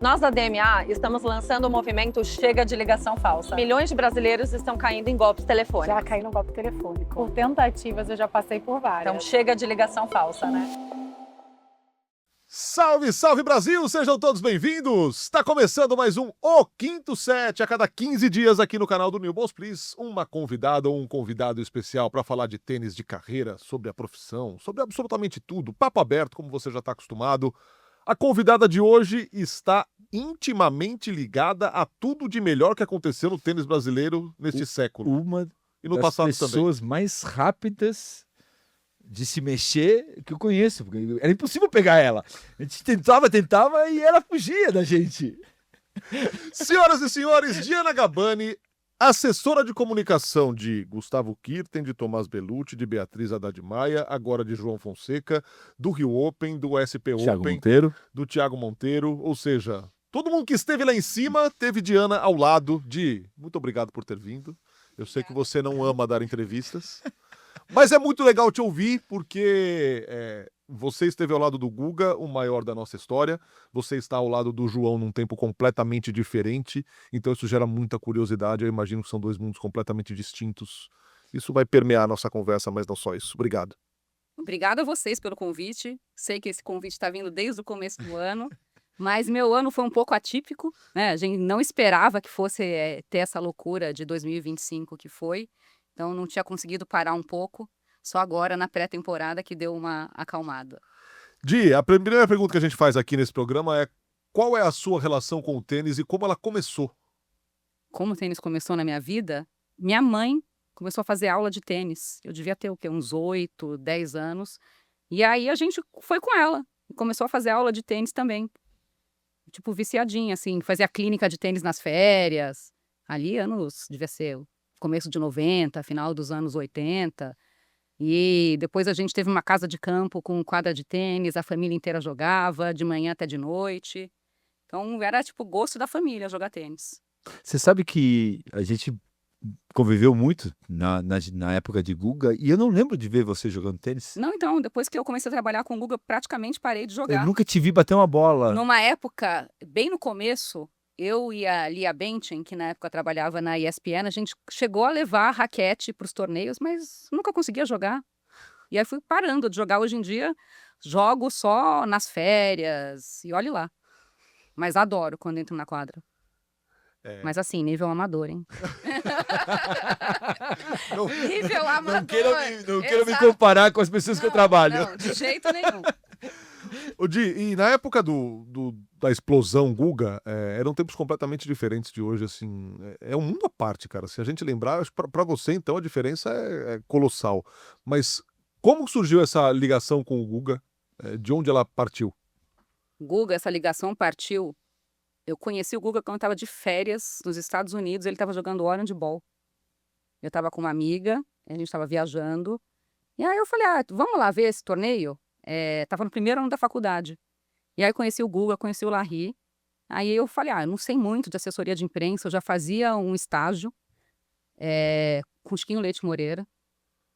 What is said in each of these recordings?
Nós da DMA estamos lançando o movimento Chega de Ligação Falsa. Milhões de brasileiros estão caindo em golpes telefônicos. Já caí no golpe telefônico. Por tentativas eu já passei por várias. Então chega de ligação falsa, né? Salve, salve Brasil! Sejam todos bem-vindos! Está começando mais um O Quinto Set, a cada 15 dias aqui no canal do New Balls Please. Uma convidada ou um convidado especial para falar de tênis de carreira, sobre a profissão, sobre absolutamente tudo. Papo aberto, como você já está acostumado. A convidada de hoje está intimamente ligada a tudo de melhor que aconteceu no tênis brasileiro neste século. Uma E no das passado pessoas mais rápidas de se mexer que eu conheço, porque era impossível pegar ela. A gente tentava e ela fugia da gente. também. Senhoras e senhores, Diana Gabani, assessora de comunicação de Gustavo Kirten, de Tomás Bellucci, de Beatriz Haddad Maia, agora de João Fonseca, do Rio Open, do SP Thiago Open, Monteiro. do Thiago Monteiro, ou seja, todo mundo que esteve lá em cima teve Diana ao lado. Muito obrigado por ter vindo. Eu sei que você não ama dar entrevistas, mas é muito legal te ouvir, porque você esteve ao lado do Guga, o maior da nossa história, você está ao lado do João num tempo completamente diferente, então isso gera muita curiosidade. Eu imagino que são dois mundos completamente distintos. Isso vai permear a nossa conversa, mas não só isso. Obrigado. Obrigada a vocês pelo convite. Sei que esse convite está vindo desde o começo do ano, mas meu ano foi um pouco atípico, né? A gente não esperava que fosse ter essa loucura de 2025 que foi, então não tinha conseguido parar um pouco, só agora na pré-temporada que deu uma acalmada. Di, a primeira pergunta que a gente faz aqui nesse programa é: qual é a sua relação com o tênis e como ela começou? Como o tênis começou na minha vida, minha mãe começou a fazer aula de tênis. Eu devia ter o quê? Uns 8, 10 anos. E aí a gente foi com ela e começou a fazer aula de tênis também. Tipo, viciadinha, assim, fazia clínica de tênis nas férias. Ali, devia ser o começo de 90, final dos anos 80. E depois a gente teve uma casa de campo com quadra de tênis, a família inteira jogava, de manhã até de noite. Então era tipo gosto da família jogar tênis. Você sabe que a gente conviveu muito na época de Guga e eu não lembro de ver você jogando tênis. Não, então, depois que eu comecei a trabalhar com o Guga, eu praticamente parei de Eu jogar. nunca te vi bater uma bola. Numa época, bem no começo, eu e a Lia Benchen, que na época trabalhava na ESPN, a gente chegou a levar a raquete para os torneios, mas nunca conseguia jogar. E aí fui parando de jogar. Hoje em dia, jogo só nas férias e olhe lá. Mas adoro quando entro na quadra. Mas assim, nível amador, hein? Nível amador. Não quero me comparar com as pessoas que eu trabalho. Não, de jeito nenhum. Ô, Di, e na época da explosão Guga, eram tempos completamente diferentes de hoje, assim. É um mundo à parte, cara. Se a gente lembrar, acho que pra você, então, a diferença é colossal. Mas como surgiu essa ligação com o Guga? De onde ela partiu? Guga, essa ligação partiu. Eu conheci o Guga quando eu estava de férias nos Estados Unidos. Ele estava jogando Orange Ball. Eu estava com uma amiga, a gente estava viajando. E aí eu falei, vamos lá ver esse torneio? Tava no primeiro ano da faculdade. E aí eu conheci o Guga, conheci o Larry. Aí eu falei, eu não sei muito de assessoria de imprensa. Eu já fazia um estágio com o Chiquinho Leite Moreira,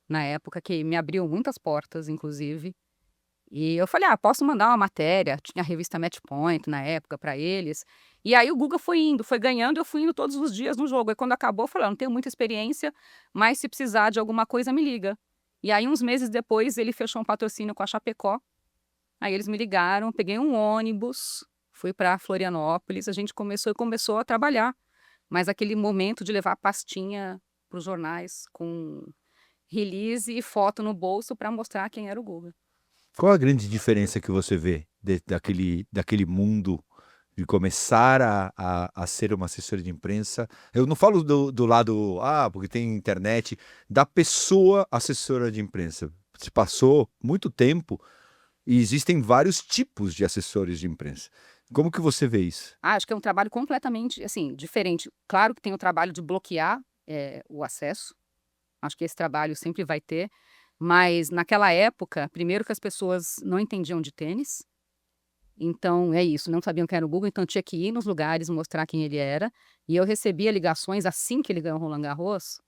na época, que me abriu muitas portas, inclusive. E eu falei, posso mandar uma matéria. Tinha a revista Match Point na época para eles. E aí o Guga foi indo, foi ganhando, eu fui indo todos os dias no jogo. E quando acabou, eu falei, não tenho muita experiência, mas se precisar de alguma coisa, me liga. E aí uns meses depois, ele fechou um patrocínio com a Chapecó. Aí eles me ligaram, peguei um ônibus, fui para Florianópolis, a gente começou a trabalhar. Mas aquele momento de levar a pastinha para os jornais com release e foto no bolso para mostrar quem era o Guga. Qual a grande diferença que você vê daquele mundo de começar a ser uma assessora de imprensa? Eu não falo do lado, porque tem internet, da pessoa assessora de imprensa. Se passou muito tempo e existem vários tipos de assessores de imprensa. Como que você vê isso? Acho que é um trabalho completamente, assim, diferente. Claro que tem o trabalho de bloquear o acesso. Acho que esse trabalho sempre vai ter. Mas naquela época, primeiro que as pessoas não entendiam de tênis. Então é isso, não sabiam quem era o Guga, então tinha que ir nos lugares, mostrar quem ele era. E eu recebia ligações assim que ele ganhou o Roland Garros.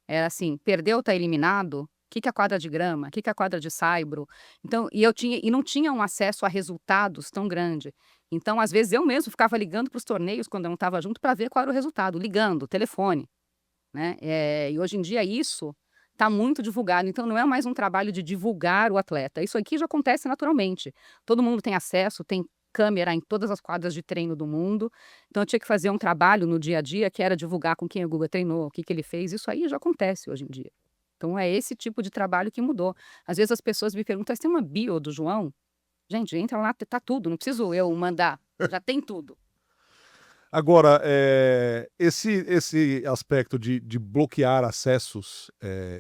Era assim, perdeu, tá eliminado? O que é a quadra de grama? O que é a quadra de saibro? Então, e não tinha um acesso a resultados tão grande. Então, às vezes, eu mesmo ficava ligando para os torneios quando eu não estava junto para ver qual era o resultado, ligando, telefone, né? E hoje em dia isso está muito divulgado, então não é mais um trabalho de divulgar o atleta. Isso aqui já acontece naturalmente. Todo mundo tem acesso, tem câmera em todas as quadras de treino do mundo. Então eu tinha que fazer um trabalho no dia a dia que era divulgar com quem o Guga treinou, o que que ele fez. Isso aí já acontece hoje em dia. Então é esse tipo de trabalho que mudou. Às vezes as pessoas me perguntam, "Você tem uma bio do João?" Gente, entra lá, tá tudo, não preciso eu mandar, já tem tudo. Agora, esse aspecto de bloquear acessos,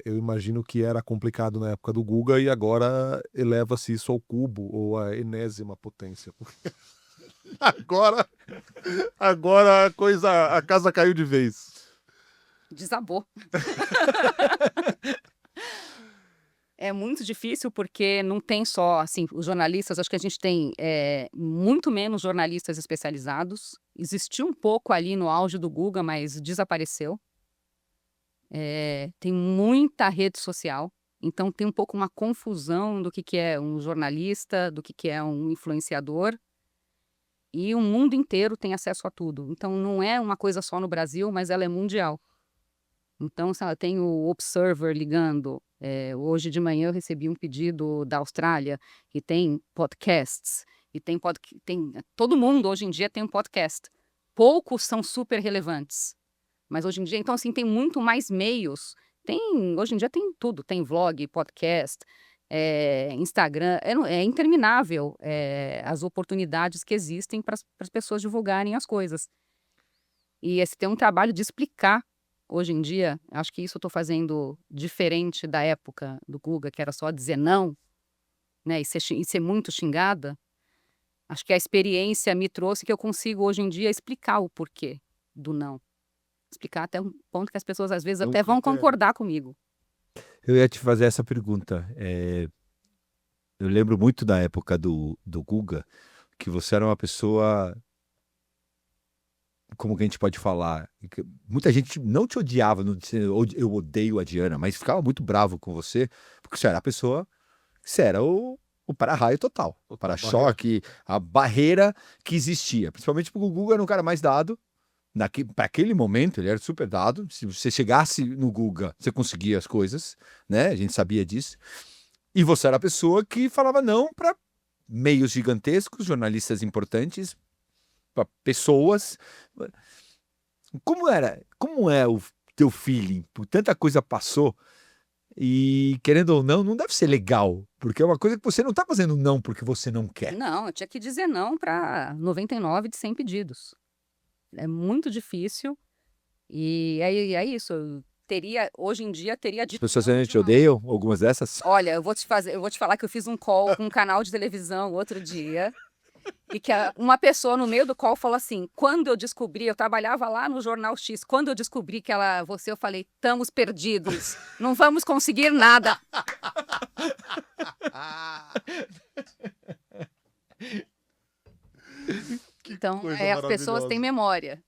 eu imagino que era complicado na época do Guga e agora eleva-se isso ao cubo ou à enésima potência. Porque agora a casa caiu de vez. Desabou. É muito difícil porque não tem só, assim, os jornalistas, acho que a gente tem muito menos jornalistas especializados. Existiu um pouco ali no auge do Guga, mas desapareceu. Tem muita rede social, então tem um pouco uma confusão do que é um jornalista, do que é um influenciador. E o mundo inteiro tem acesso a tudo. Então não é uma coisa só no Brasil, mas ela é mundial. Então, sei lá, tem o Observer ligando. Hoje de manhã eu recebi um pedido da Austrália, que tem podcasts, e todo mundo hoje em dia tem um podcast. Poucos são super relevantes, mas hoje em dia, então assim, tem muito mais meios. Hoje em dia tem tudo, tem vlog, podcast, Instagram, é interminável as oportunidades que existem para as pessoas divulgarem as coisas. E esse tem um trabalho de explicar. Hoje em dia, acho que isso eu estou fazendo diferente da época do Guga, que era só dizer não, né, e ser muito xingada. Acho que a experiência me trouxe que eu consigo hoje em dia explicar o porquê do não. Explicar até um ponto que as pessoas às vezes até vão concordar comigo. Eu ia te fazer essa pergunta. Eu lembro muito da época do Guga, que você era uma pessoa, como que a gente pode falar? Muita gente não te odiava, eu odeio a Diana, mas ficava muito bravo com você, porque você era a pessoa, você era o para-raio total, o para-choque, a barreira que existia. Principalmente porque o Guga era um cara mais dado, para aquele momento ele era super dado, se você chegasse no Guga, você conseguia as coisas, né? A gente sabia disso. E você era a pessoa que falava não para meios gigantescos, jornalistas importantes, para pessoas. Como é o teu feeling? Por tanta coisa passou e, querendo ou não deve ser legal, porque é uma coisa que você não está fazendo não porque você não quer. Não, eu tinha que dizer não para 99 de 100 pedidos. É muito difícil e é isso. Hoje em dia teria As pessoas a gente odeiam algumas dessas? Olha, eu vou te falar que eu fiz um call com um canal de televisão outro dia. E que uma pessoa no meio do call falou assim, quando eu descobri, eu trabalhava lá no Jornal X, quando eu descobri que eu falei, estamos perdidos, não vamos conseguir nada. Então, as pessoas têm memória.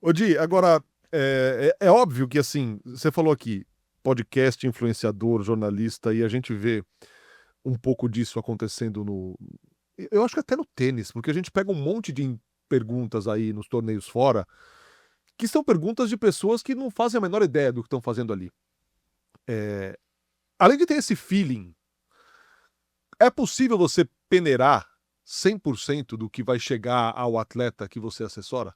Ô Di, agora, é óbvio que assim, você falou aqui, podcast, influenciador, jornalista, e a gente vê um pouco disso acontecendo eu acho que até no tênis, porque a gente pega um monte de perguntas aí nos torneios fora, que são perguntas de pessoas que não fazem a menor ideia do que estão fazendo ali. Além de ter esse feeling, é possível você peneirar 100% do que vai chegar ao atleta que você assessora?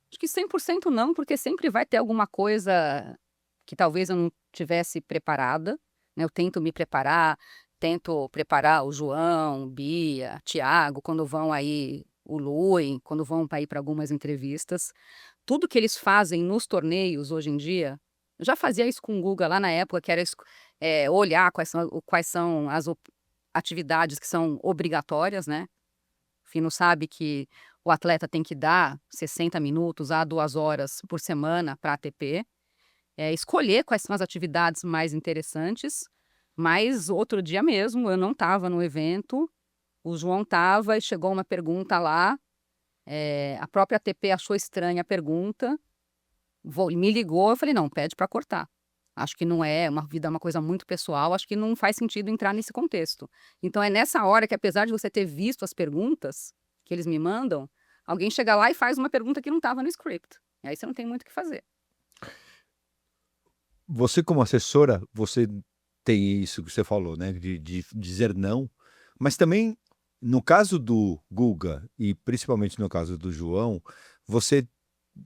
Acho que 100% não, porque sempre vai ter alguma coisa que talvez eu não tivesse preparada, né? Eu tento me preparar, tento preparar o João, Bia, Thiago, quando vão aí, o Lui, quando vão para ir para algumas entrevistas. Tudo que eles fazem nos torneios hoje em dia, eu já fazia isso com o Guga lá na época, que era olhar quais são as atividades que são obrigatórias, né? O Fino sabe que o atleta tem que dar 60 minutos a 2 horas por semana para a ATP, escolher quais são as atividades mais interessantes. Mas outro dia mesmo, eu não estava no evento, o João estava e chegou uma pergunta lá, a própria ATP achou estranha a pergunta, me ligou, eu falei, não, pede para cortar. Acho que não é uma vida, uma coisa muito pessoal, acho que não faz sentido entrar nesse contexto. Então é nessa hora que, apesar de você ter visto as perguntas que eles me mandam, alguém chega lá e faz uma pergunta que não estava no script. E aí você não tem muito o que fazer. Você como assessora, você tem isso que você falou, né, de dizer não, mas também no caso do Guga e principalmente no caso do João, você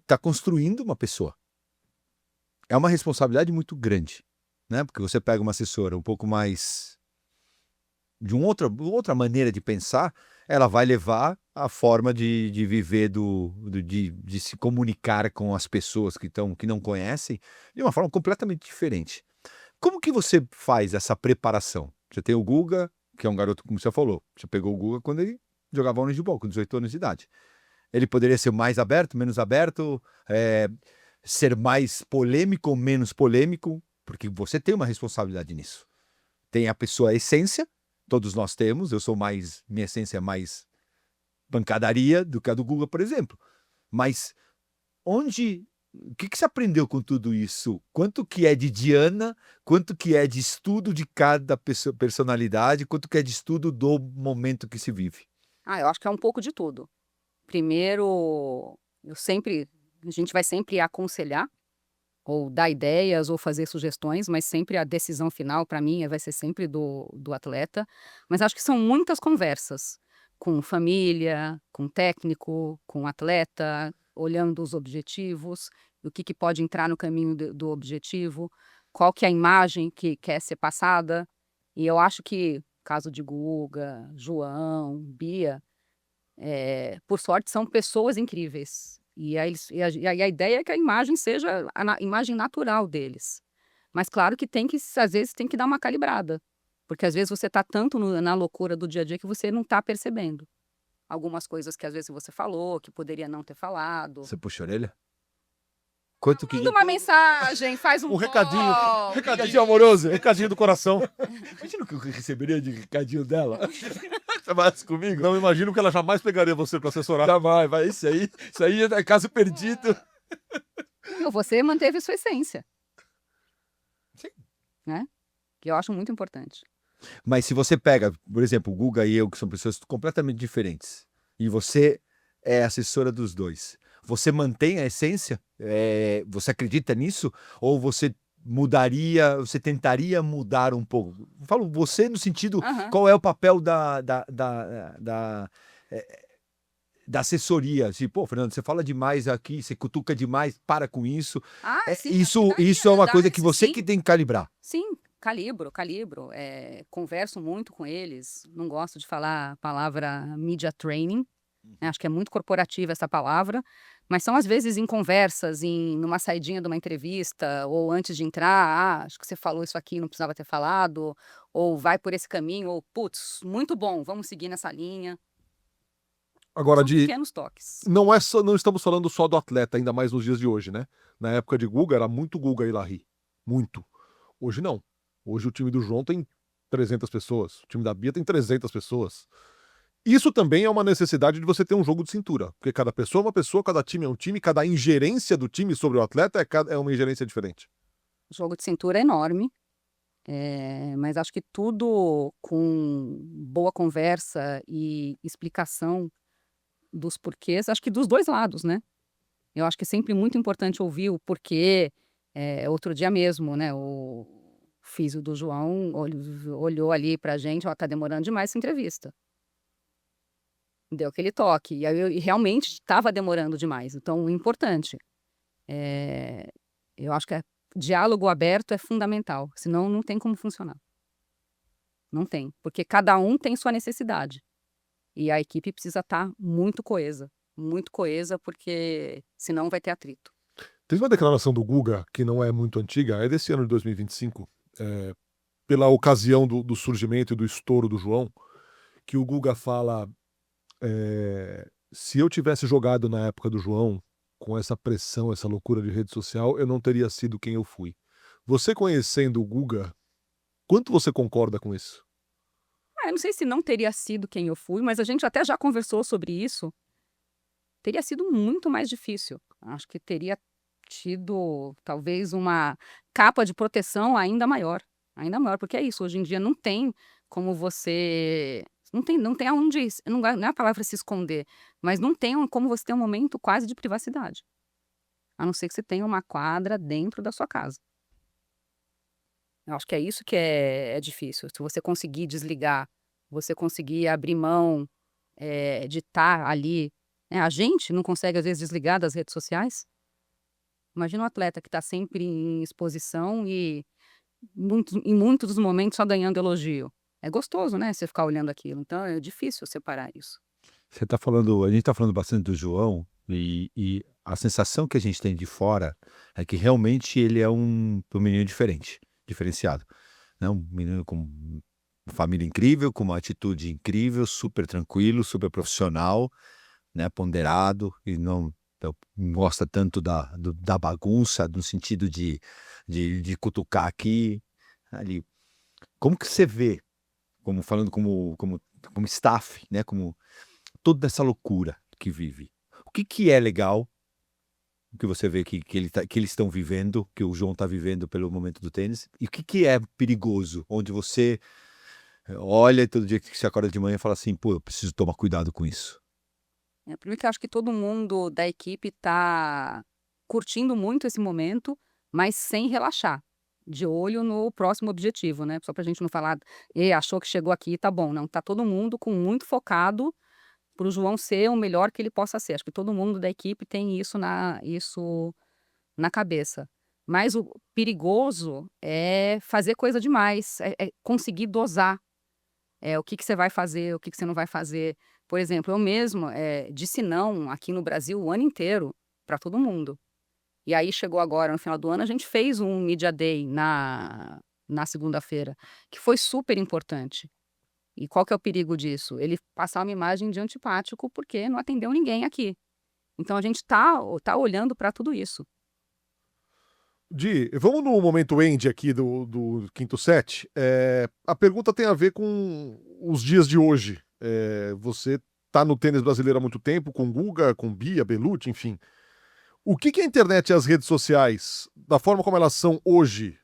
está construindo uma pessoa. É uma responsabilidade muito grande, né? Porque você pega uma assessora um pouco mais de outra maneira de pensar, ela vai levar a forma de viver, de se comunicar com as pessoas que não conhecem de uma forma completamente diferente. Como que você faz essa preparação? Você tem o Guga, que é um garoto, como você falou, você pegou o Guga quando ele jogava vôlei de bola, com 18 anos de idade. Ele poderia ser mais aberto, menos aberto, ser mais polêmico ou menos polêmico, porque você tem uma responsabilidade nisso. Tem a pessoa, a essência, todos nós temos, minha essência é mais pancadaria do que a do Guga, por exemplo. Mas o que você aprendeu com tudo isso? Quanto que é de Diana, quanto que é de estudo de cada personalidade, quanto que é de estudo do momento que se vive? Eu acho que é um pouco de tudo. Primeiro, a gente vai sempre aconselhar, ou dar ideias, ou fazer sugestões, mas sempre a decisão final, para mim, vai ser sempre do atleta. Mas acho que são muitas conversas com família, com técnico, com atleta, olhando os objetivos, o que pode entrar no caminho do objetivo, qual que é a imagem que quer ser passada. E eu acho que, caso de Guga, João, Bia, por sorte, são pessoas incríveis. E a ideia é que a imagem seja a imagem natural deles. Mas claro que às vezes tem que dar uma calibrada. Porque às vezes você está tanto na loucura do dia a dia que você não está percebendo. Algumas coisas que às vezes você falou, que poderia não ter falado. Você puxa a orelha? Quanto que... Manda uma mensagem, faz um recadinho, call. recadinho amoroso, recadinho do coração. Imagina o que eu receberia de recadinho dela. Você vai comigo? Não imagino que ela jamais pegaria você para assessorar. Jamais, vai, isso aí é caso perdido. Você manteve sua essência. Sim. Né? Que eu acho muito importante. Mas se você pega, por exemplo, o Guga e eu, que são pessoas completamente diferentes, e você é assessora dos dois, você mantém a essência? Você acredita nisso? Ou você você tentaria mudar um pouco? Falo você no sentido, qual é o papel da assessoria? Assim, pô, Fernando, você fala demais aqui, você cutuca demais, para com isso. Sim, isso é uma coisa que você que tem que calibrar. Sim, calibro. Converso muito com eles. Não gosto de falar a palavra media training. Acho que é muito corporativa essa palavra. Mas são às vezes em conversas, numa saidinha de uma entrevista, ou antes de entrar, acho que você falou isso aqui, não precisava ter falado, ou vai por esse caminho, ou putz, muito bom, vamos seguir nessa linha. Agora, São pequenos toques. não estamos falando só do atleta, ainda mais nos dias de hoje, né? Na época de Guga, era muito Guga e Larry. Muito. Hoje não. Hoje o time do João tem 300 pessoas. O time da Bia tem 300 pessoas. Isso também é uma necessidade de você ter um jogo de cintura. Porque cada pessoa é uma pessoa, cada time é um time, cada ingerência do time sobre o atleta é uma ingerência diferente. O jogo de cintura é enorme. Mas acho que tudo com boa conversa e explicação dos porquês, acho que dos dois lados, né? Eu acho que é sempre muito importante ouvir o porquê. Outro dia mesmo, né? O físio do João olhou ali pra gente, tá demorando demais essa entrevista. Deu aquele toque. E aí realmente estava demorando demais. Então, importante. Eu acho que diálogo aberto é fundamental. Senão, não tem como funcionar. Não tem. Porque cada um tem sua necessidade. E a equipe precisa estar muito coesa. Muito coesa, porque senão vai ter atrito. Teve uma declaração do Guga, que não é muito antiga, é desse ano de 2025, pela ocasião do surgimento e do estouro do João, que o Guga fala... se eu tivesse jogado na época do João, com essa pressão, essa loucura de rede social, eu não teria sido quem eu fui. Você conhecendo o Guga, quanto você concorda com isso? Eu não sei se não teria sido quem eu fui, mas a gente até já conversou sobre isso. Teria sido muito mais difícil. Acho que teria tido talvez uma capa de proteção ainda maior, porque é isso, hoje em dia não tem como você não tem aonde, não é a palavra se esconder, mas não tem como você ter um momento quase de privacidade, a não ser que você tenha uma quadra dentro da sua casa. Eu acho que é isso que é difícil, se você conseguir desligar, você conseguir abrir mão, de estar ali, né, a gente não consegue às vezes desligar das redes sociais. Imagina um atleta que está sempre em exposição e em muitos dos momentos só ganhando elogio. É gostoso, né, você ficar olhando aquilo, então é difícil separar isso. Você tá falando, a gente está falando bastante do João e a sensação que a gente tem de fora é que realmente ele é um menino diferenciado, né? Um menino com uma família incrível, com uma atitude incrível, super tranquilo, super profissional, né? Ponderado e não gosta tanto da bagunça, no sentido de cutucar aqui, ali. Como que você vê, falando como staff, né? Como toda essa loucura que vive. O que é legal, o que você vê que eles estão vivendo, que o João está vivendo pelo momento do tênis, e o que é perigoso, onde você olha todo dia que você acorda de manhã e fala assim, pô, eu preciso tomar cuidado com isso. Primeiro que eu acho que todo mundo da equipe está curtindo muito esse momento, mas sem relaxar, de olho no próximo objetivo, né? Só para a gente não falar, achou que chegou aqui, tá bom. Não, tá todo mundo muito focado para o João ser o melhor que ele possa ser. Acho que todo mundo da equipe tem isso na cabeça. Mas o perigoso é fazer coisa demais, é conseguir dosar o que você vai fazer, o que você não vai fazer. Por exemplo, eu mesmo disse não aqui no Brasil o ano inteiro para todo mundo. E aí chegou agora, no final do ano, a gente fez um Media Day na segunda-feira, que foi super importante. E qual que é o perigo disso? Ele passar uma imagem de antipático porque não atendeu ninguém aqui. Então a gente tá olhando para tudo isso. Di, vamos no momento end aqui do quinto set. A pergunta tem a ver com os dias de hoje. Você tá no tênis brasileiro há muito tempo, com Guga, com Bia, Belucci, enfim. O que a internet e as redes sociais, da forma como elas são hoje,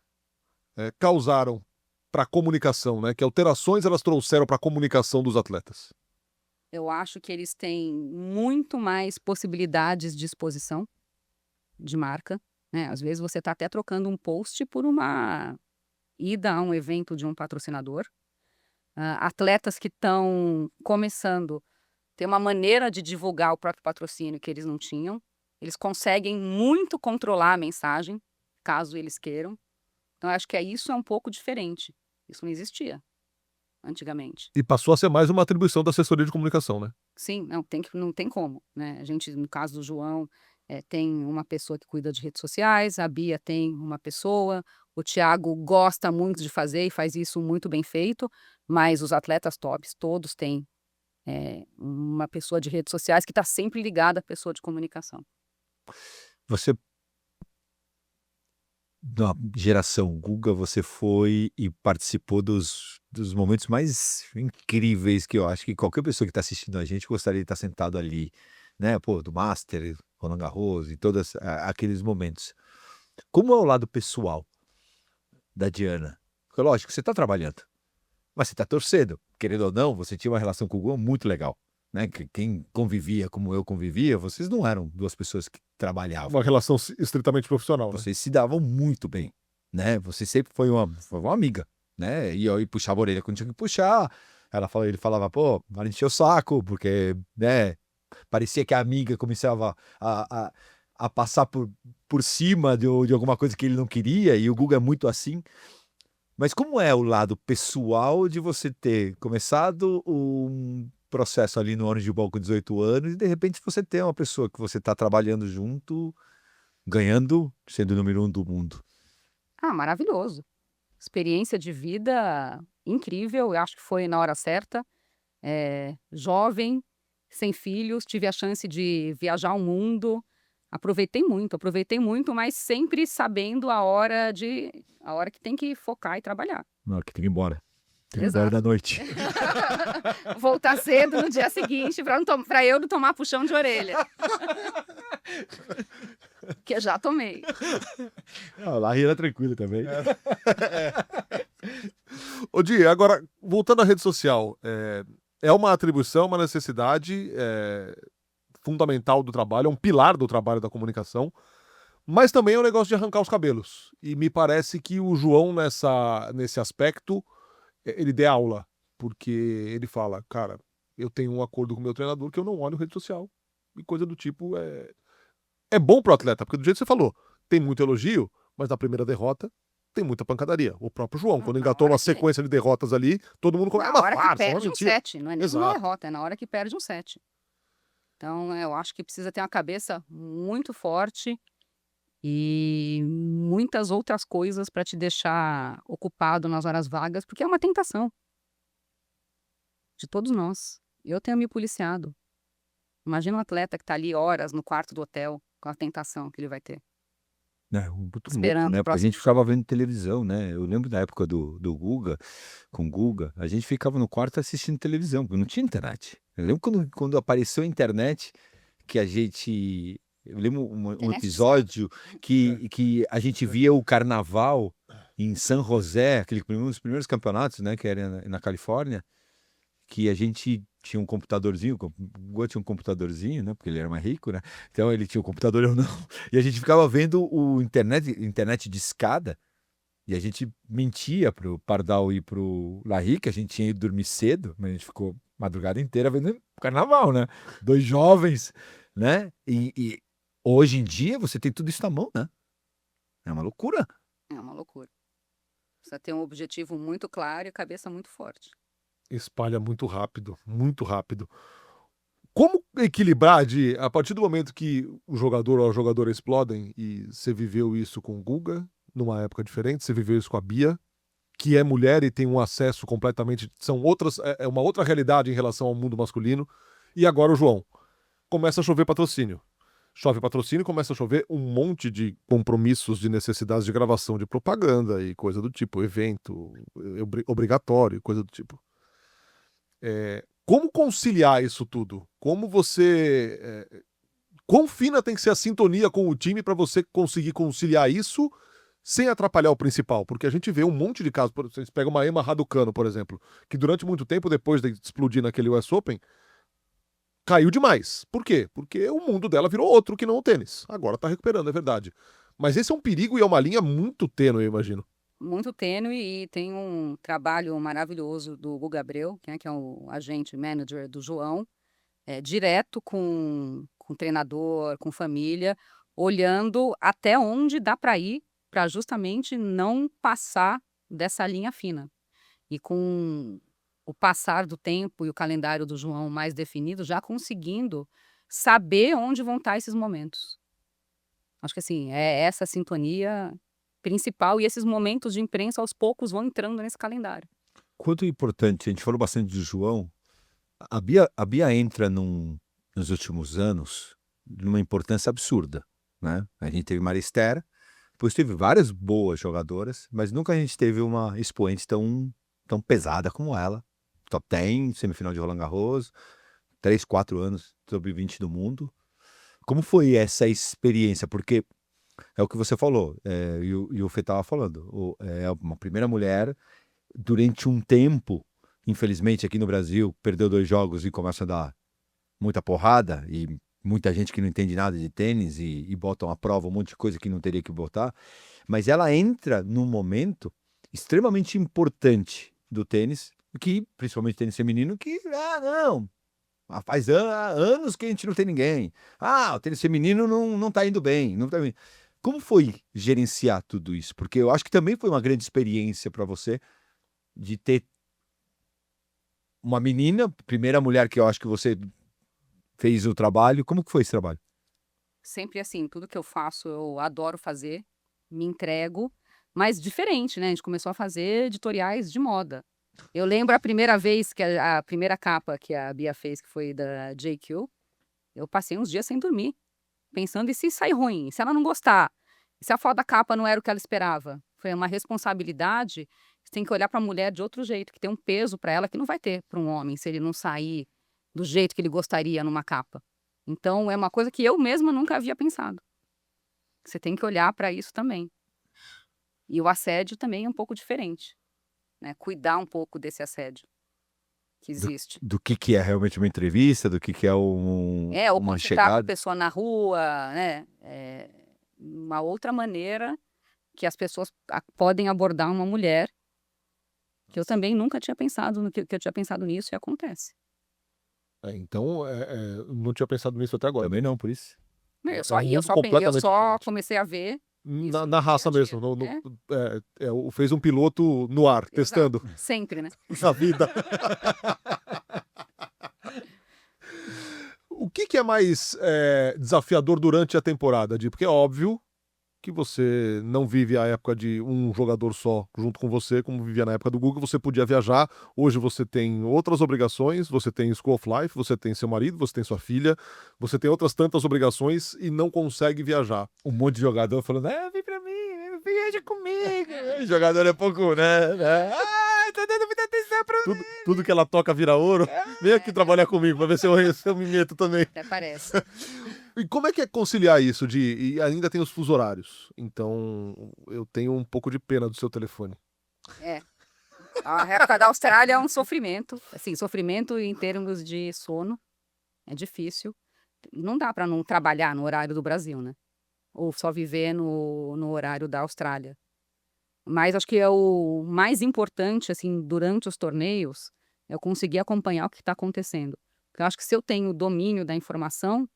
causaram para a comunicação, né? Que alterações elas trouxeram para a comunicação dos atletas? Eu acho que eles têm muito mais possibilidades de exposição de marca, né? Às vezes você está até trocando um post por uma ida a um evento de um patrocinador. Atletas que estão começando ter uma maneira de divulgar o próprio patrocínio que eles não tinham. Eles conseguem muito controlar a mensagem, caso eles queiram. Então, eu acho que isso é um pouco diferente. Isso não existia antigamente. E passou a ser mais uma atribuição da assessoria de comunicação, né? Sim, não tem como, né? A gente, no caso do João, tem uma pessoa que cuida de redes sociais, a Bia tem uma pessoa, o Thiago gosta muito de fazer e faz isso muito bem feito, mas os atletas tops, todos têm uma pessoa de redes sociais que está sempre ligada à pessoa de comunicação. Você, na geração Guga, você foi e participou dos momentos mais incríveis que eu acho que qualquer pessoa que está assistindo a gente gostaria de estar sentado ali, né? Pô, do Master, Roland Garros e todos aqueles momentos. Como é o lado pessoal da Diana? Porque, lógico, você está trabalhando, mas você está torcendo. Querendo ou não, você tinha uma relação com o Guga muito legal. Né? Quem convivia como eu convivia, vocês não eram duas pessoas que trabalhavam. Uma relação estritamente profissional, né? Vocês se davam muito bem, né? Você sempre foi uma amiga, né? E eu puxava a orelha quando tinha que puxar. Ele falava, pô, para encher o saco, porque, né? Parecia que a amiga começava a passar por cima de alguma coisa que ele não queria, e o Guga é muito assim. Mas como é o lado pessoal de você ter começado um processo ali no Orange Bowl com 18 anos e de repente você tem uma pessoa que você está trabalhando junto, ganhando, sendo o número 1 do mundo? Maravilhoso. Experiência de vida incrível, eu acho que foi na hora certa. Jovem, sem filhos, tive a chance de viajar o mundo. Aproveitei muito, mas sempre sabendo a hora que tem que focar e trabalhar. Não, que tem que ir embora. Tem que ir Exato. embora da noite. Voltar cedo no dia seguinte para eu não tomar puxão de orelha. que eu já tomei. Não, lá era tranquilo também. Ô, Di, agora, voltando à rede social, é uma atribuição, uma necessidade fundamental do trabalho, é um pilar do trabalho da comunicação, mas também é um negócio de arrancar os cabelos. E me parece que o João, nesse aspecto, ele dê aula, porque ele fala, cara, eu tenho um acordo com o meu treinador que eu não olho rede social. E coisa do tipo é bom pro atleta, porque do jeito que você falou, tem muito elogio, mas na primeira derrota tem muita pancadaria. O próprio João, quando Na engatou hora uma que- sequência de derrotas ali, todo mundo começa, Na uma hora que farsa, uma perde um mentira. set, não é nem uma Exato. derrota, é na hora que perde um set. Então, eu acho que precisa ter uma cabeça muito forte e muitas outras coisas para te deixar ocupado nas horas vagas, porque é uma tentação de todos nós. Eu tenho me policiado. Imagina um atleta que está ali horas no quarto do hotel com a tentação que ele vai ter. É, muito Esperando louco, né? o Porque a gente próximo ficava vendo televisão, né? Eu lembro da época do Guga, com o Guga, a gente ficava no quarto assistindo televisão, porque não tinha internet. Eu lembro quando apareceu a internet, que a gente. Eu lembro um Internet episódio que a gente via o carnaval em San José, um dos primeiros campeonatos, né? Que era na Califórnia, que a gente tinha um computadorzinho, o Guga tinha um computadorzinho, né? Porque ele era mais rico, né? Então ele tinha um computador, eu não. E a gente ficava vendo o internet de escada, e a gente mentia pro Pardal e pro Larry, que a gente tinha ido dormir cedo, mas a gente ficou a madrugada inteira vendo carnaval, né? Dois jovens, né? E hoje em dia você tem tudo isso na mão, né? É uma loucura. é uma loucura. Precisa ter um objetivo muito claro e cabeça muito forte. Espalha muito rápido, muito rápido. Como equilibrar a partir do momento que o jogador ou a jogadora explodem, e você viveu isso com o Guga, numa época diferente, você viveu isso com a Bia, que é mulher e tem um acesso completamente, são outras, é uma outra realidade em relação ao mundo masculino, e agora o João. Começa a chover patrocínio. Chove patrocínio, começa a chover um monte de compromissos de necessidades de gravação de propaganda e coisa do tipo, evento obrigatório, coisa do tipo. Como conciliar isso tudo? Como você. Quão fina tem que ser a sintonia com o time para você conseguir conciliar isso sem atrapalhar o principal? Porque a gente vê um monte de casos. Vocês pegam uma Emma Raducanu, por exemplo, que durante muito tempo, depois de explodir naquele US Open, caiu demais. Por quê? Porque o mundo dela virou outro que não o tênis. Agora tá recuperando, é verdade. Mas esse é um perigo e é uma linha muito tênue, eu imagino. Muito tênue, e tem um trabalho maravilhoso do Guga Abreu, que é o agente manager do João, direto com o treinador, com família, olhando até onde dá para ir para justamente não passar dessa linha fina. E com o passar do tempo e o calendário do João mais definido, já conseguindo saber onde vão estar esses momentos. Acho que assim, é essa sintonia principal, e esses momentos de imprensa aos poucos vão entrando nesse calendário. Quanto importante, a gente falou bastante do João, a Bia entra nos últimos anos numa importância absurda, né? A gente teve Maristera, depois teve várias boas jogadoras, mas nunca a gente teve uma expoente tão pesada como ela. Top 10, semifinal de Roland Garros, 3, 4 anos sobre 20 do mundo. Como foi essa experiência? Porque é o que você falou, e o Fê estava falando, é uma primeira mulher, durante um tempo, infelizmente aqui no Brasil, perdeu 2 jogos e começa a dar muita porrada, e muita gente que não entende nada de tênis e botam à prova um monte de coisa que não teria que botar, mas ela entra num momento extremamente importante do tênis, que, principalmente tênis feminino, que, não, faz anos que a gente não tem ninguém. O tênis feminino não tá indo bem, não tá indo. Como foi gerenciar tudo isso? Porque eu acho que também foi uma grande experiência para você de ter uma menina, primeira mulher que eu acho que você fez o trabalho. Como que foi esse trabalho? Sempre assim, tudo que eu faço eu adoro fazer, me entrego, mas diferente, né? A gente começou a fazer editoriais de moda. Eu lembro a primeira vez que a primeira capa que a Bia fez, que foi da JQ, eu passei uns dias sem dormir, pensando, e se sair ruim? Se ela não gostar? E se a foto da capa não era o que ela esperava? Foi uma responsabilidade. Você tem que olhar para a mulher de outro jeito, que tem um peso para ela que não vai ter para um homem, se ele não sair do jeito que ele gostaria numa capa. Então, é uma coisa que eu mesma nunca havia pensado. Você tem que olhar para isso também. E o assédio também é um pouco diferente, né? Cuidar um pouco desse assédio que existe. Do que é realmente uma entrevista, do que é Ou uma quando você tá com a chegada. pessoa na rua, né? Uma outra maneira que as pessoas podem abordar uma mulher, que eu também nunca tinha pensado no que eu tinha pensado nisso e acontece. Então, não tinha pensado nisso até agora. Também não, por isso. Eu um só mundo completamente diferente. comecei a ver isso Na raça dia a dia, mesmo. né? Fez um piloto no ar, testando Sempre, né? a vida. O que é mais desafiador durante a temporada, Di? Porque é óbvio que você não vive a época de um jogador só junto com você, como vivia na época do Guga, você podia viajar. Hoje você tem outras obrigações, você tem School of Life, você tem seu marido, você tem sua filha, você tem outras tantas obrigações e não consegue viajar. Um monte de jogador falando, vem pra mim, viaja comigo. O jogador é pouco, né? Tá dando muita atenção pra mim. Tudo que ela toca vira ouro. Vem aqui trabalhar comigo pra ver se eu me meto também. Até parece. E como é que é conciliar isso e ainda tem os fusos horários? Então, eu tenho um pouco de pena do seu telefone. A época da Austrália é um sofrimento. Assim, sofrimento em termos de sono. É difícil. Não dá para não trabalhar no horário do Brasil, né? Ou só viver no horário da Austrália. Mas acho que é o mais importante, assim, durante os torneios, é eu conseguir acompanhar o que está acontecendo. Porque eu acho que se eu tenho domínio da informação,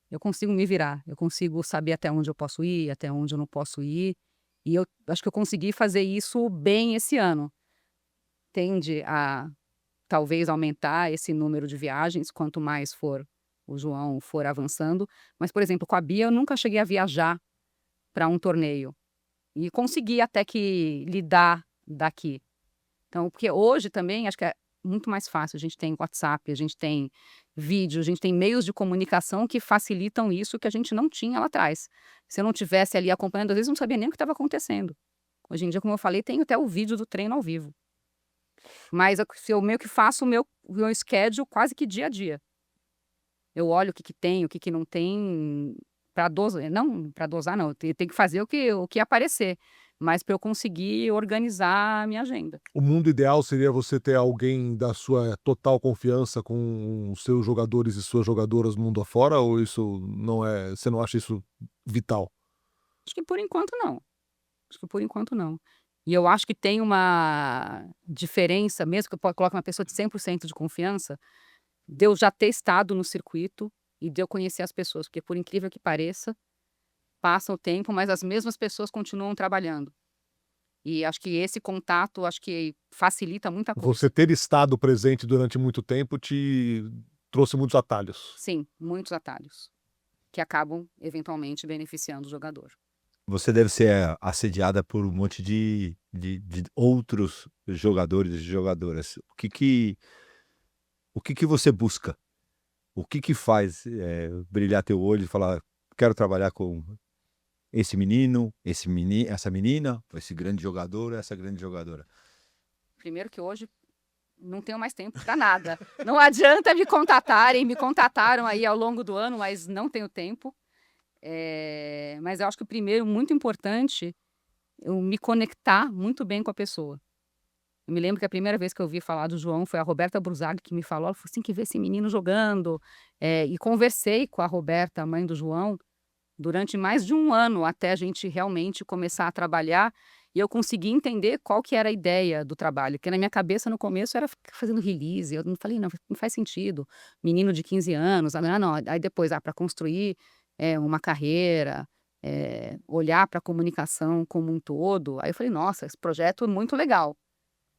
eu consigo me virar. Eu consigo saber até onde eu posso ir, até onde eu não posso ir. E eu acho que eu consegui fazer isso bem esse ano. Tende a, talvez, aumentar esse número de viagens, quanto mais o João for avançando. Mas, por exemplo, com a Bia, eu nunca cheguei a viajar para um torneio. E consegui até que lidar daqui. Então, porque hoje também, acho que é muito mais fácil. A gente tem WhatsApp, a gente tem vídeo, a gente tem meios de comunicação que facilitam isso que a gente não tinha lá atrás. Se eu não tivesse ali acompanhando, às vezes eu não sabia nem o que estava acontecendo. Hoje em dia, como eu falei, tem até o vídeo do treino ao vivo. Mas eu meio que faço o meu schedule quase que dia a dia. Eu olho o que tem, o que não tem, para dosar. Não, para dosar não, tem que fazer o que aparecer. Mas para eu conseguir organizar a minha agenda. O mundo ideal seria você ter alguém da sua total confiança com os seus jogadores e suas jogadoras mundo afora, ou isso não é, você não acha isso vital? Acho que por enquanto não. E eu acho que tem uma diferença, mesmo que eu coloque uma pessoa de 100% de confiança, de eu já ter estado no circuito e de eu conhecer as pessoas, porque por incrível que pareça, passa o tempo, mas as mesmas pessoas continuam trabalhando. E acho que esse contato, acho que facilita muita coisa. Você ter estado presente durante muito tempo te trouxe muitos atalhos. Sim, muitos atalhos, que acabam eventualmente beneficiando o jogador. Você deve ser assediada por um monte de outros jogadores e jogadoras. O que você busca? O que faz brilhar teu olho e falar, quero trabalhar com esse menino, essa menina, esse grande jogador, essa grande jogadora? Primeiro que hoje não tenho mais tempo para nada. Não adianta me contatarem, me contataram aí ao longo do ano, mas não tenho tempo. Mas eu acho que o primeiro, muito importante, eu me conectar muito bem com a pessoa. Eu me lembro que a primeira vez que eu ouvi falar do João foi a Roberta Bruzag que me falou, ela falou, tem que ver esse menino jogando. E conversei com a Roberta, a mãe do João, durante mais de um ano, até a gente realmente começar a trabalhar, e eu consegui entender qual que era a ideia do trabalho, porque na minha cabeça, no começo, era ficar fazendo release, eu não falei, não faz sentido, menino de 15 anos, não, aí depois, para construir uma carreira, olhar para a comunicação como um todo, aí eu falei, nossa, esse projeto é muito legal,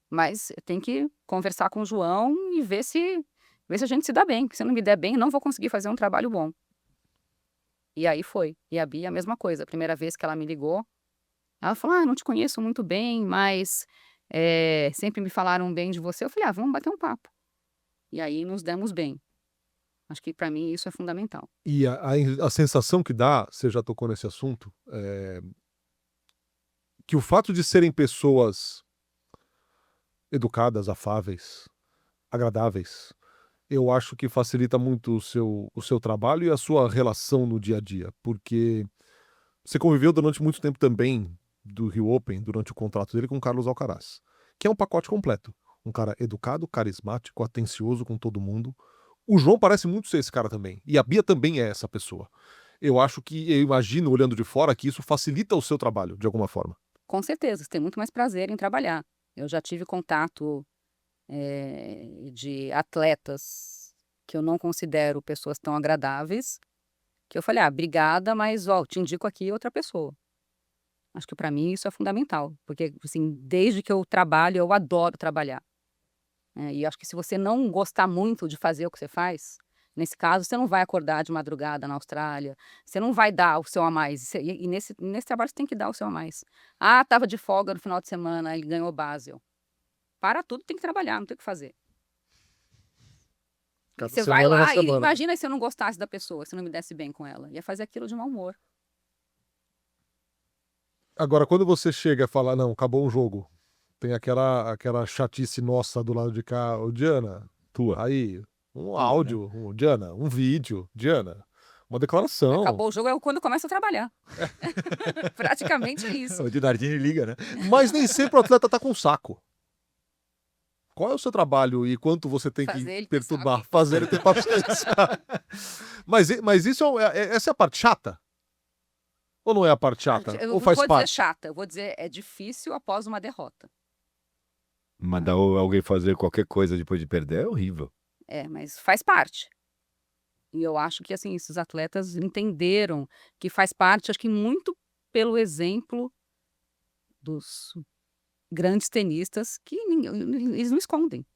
mas tem que conversar com o João e ver se a gente se dá bem, porque se eu não me der bem, eu não vou conseguir fazer um trabalho bom. E aí foi. E a Bia, a mesma coisa. A primeira vez que ela me ligou, ela falou, não te conheço muito bem, mas sempre me falaram bem de você. Eu falei, vamos bater um papo. E aí nos demos bem. Acho que para mim isso é fundamental. E a sensação que dá, você já tocou nesse assunto, que o fato de serem pessoas educadas, afáveis, agradáveis, eu acho que facilita muito o seu trabalho e a sua relação no dia a dia, porque Você conviveu durante muito tempo também do Rio Open, durante o contrato dele com o Carlos Alcaraz, que é um pacote completo. Um cara educado, carismático, atencioso com todo mundo. O João parece muito ser esse cara também. E a Bia também é essa pessoa. Eu imagino, olhando de fora, que isso facilita o seu trabalho, de alguma forma. Com certeza, você tem muito mais prazer em trabalhar. Eu já tive contato de atletas que eu não considero pessoas tão agradáveis, que eu falei, obrigada, mas te indico aqui outra pessoa. Acho que para mim isso é fundamental, porque assim, desde que eu trabalho, eu adoro trabalhar. E acho que se você não gostar muito de fazer o que você faz, nesse caso, você não vai acordar de madrugada na Austrália, você não vai dar o seu a mais. E nesse trabalho você tem que dar o seu a mais. Estava de folga no final de semana, ele ganhou Basel. Para tudo, tem que trabalhar, não tem o que fazer. Cada Você vai semana é uma lá e semana. imagina se eu não gostasse da pessoa, se eu não me desse bem com ela. Ia fazer aquilo de mau humor. Agora, quando você chega e fala, não, acabou um jogo, tem aquela chatice nossa do lado de cá, ô Diana, Tua. aí, um áudio, Diana, um vídeo, Diana, uma declaração. Acabou o jogo é quando começa a trabalhar. Praticamente é isso. O Dinardini liga, né? Mas nem sempre o atleta tá com saco. Qual é o seu trabalho e quanto você tem Fazer que ele ter perturbar? saco. Fazer ele ter paciência. mas isso essa é a parte chata? Ou não é a parte chata? Eu Ou não faz vou dizer parte? chata, eu vou dizer é difícil após uma derrota. Mandar alguém fazer qualquer coisa depois de perder é horrível. Mas faz parte. E eu acho que assim, esses atletas entenderam que faz parte, acho que muito pelo exemplo dos grandes tenistas que eles não escondem,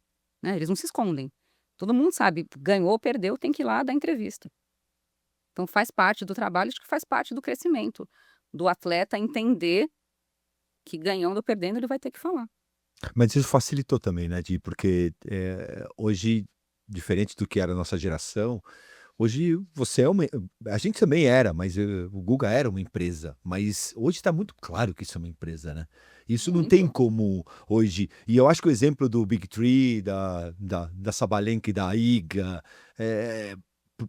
né? Eles não se escondem. Todo mundo sabe, ganhou ou perdeu, tem que ir lá dar entrevista. Então faz parte do trabalho, acho que faz parte do crescimento do atleta entender que ganhando ou perdendo ele vai ter que falar. Mas isso facilitou também, né, Di? Porque hoje, diferente do que era a nossa geração, hoje você é uma. A gente também era, mas o Guga era uma empresa. Mas hoje está muito claro que isso é uma empresa, né? Isso não tem Muito. como hoje. E eu acho que o exemplo do Big Three, da Sabalenka e da Iga,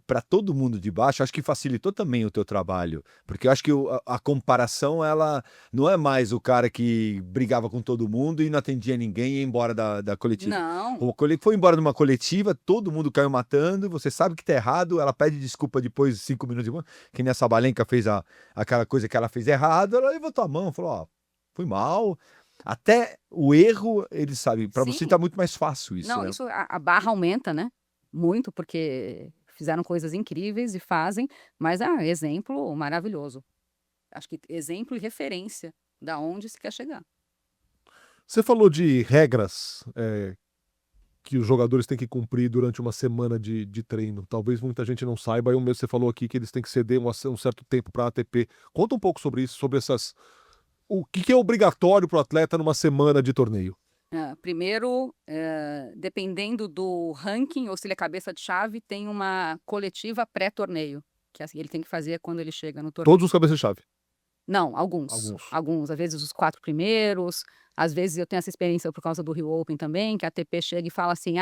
para todo mundo de baixo, acho que facilitou também o teu trabalho. Porque eu acho que a comparação, ela não é mais o cara que brigava com todo mundo e não atendia ninguém e ia embora da coletiva. Não, Foi embora de uma coletiva, todo mundo caiu matando, você sabe que tá errado, ela pede desculpa depois de 5 minutos depois, que nem a Sabalenka fez aquela coisa que ela fez errado, ela levantou a mão, falou, fui mal. Até o erro, ele sabe, para você Sim. tá muito mais fácil isso, não, né? isso a barra aumenta, né? Muito, porque fizeram coisas incríveis e fazem, mas exemplo maravilhoso. Acho que exemplo e referência da onde se quer chegar. Você falou de regras que os jogadores têm que cumprir durante uma semana de treino. Talvez muita gente não saiba. Aí mesmo você falou aqui que eles têm que ceder um certo tempo para a ATP. Conta um pouco sobre isso, sobre essas. O que é obrigatório para o atleta numa semana de torneio? Primeiro, dependendo do ranking ou se ele é cabeça de chave, tem uma coletiva pré-torneio, que assim, ele tem que fazer quando ele chega no torneio. Todos os cabeças-chave. Não, alguns. Às vezes os 4 primeiros, às vezes eu tenho essa experiência por causa do Rio Open também, que a ATP chega e fala assim,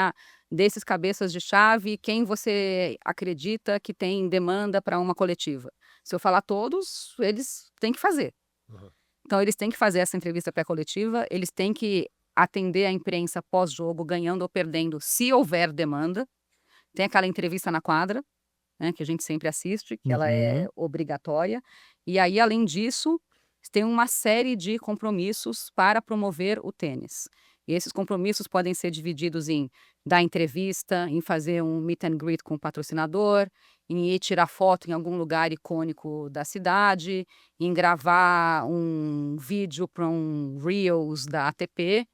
desses cabeças de chave, quem você acredita que tem demanda para uma coletiva? Se eu falar todos, eles têm que fazer. Uhum. Então eles têm que fazer essa entrevista pré-coletiva, eles têm que atender a imprensa pós-jogo, ganhando ou perdendo, se houver demanda. Tem aquela entrevista na quadra, né, que a gente sempre assiste, que ela é obrigatória. E aí, além disso, tem uma série de compromissos para promover o tênis. E esses compromissos podem ser divididos em dar entrevista, em fazer um meet and greet com o patrocinador, em ir tirar foto em algum lugar icônico da cidade, em gravar um vídeo para um Reels da ATP.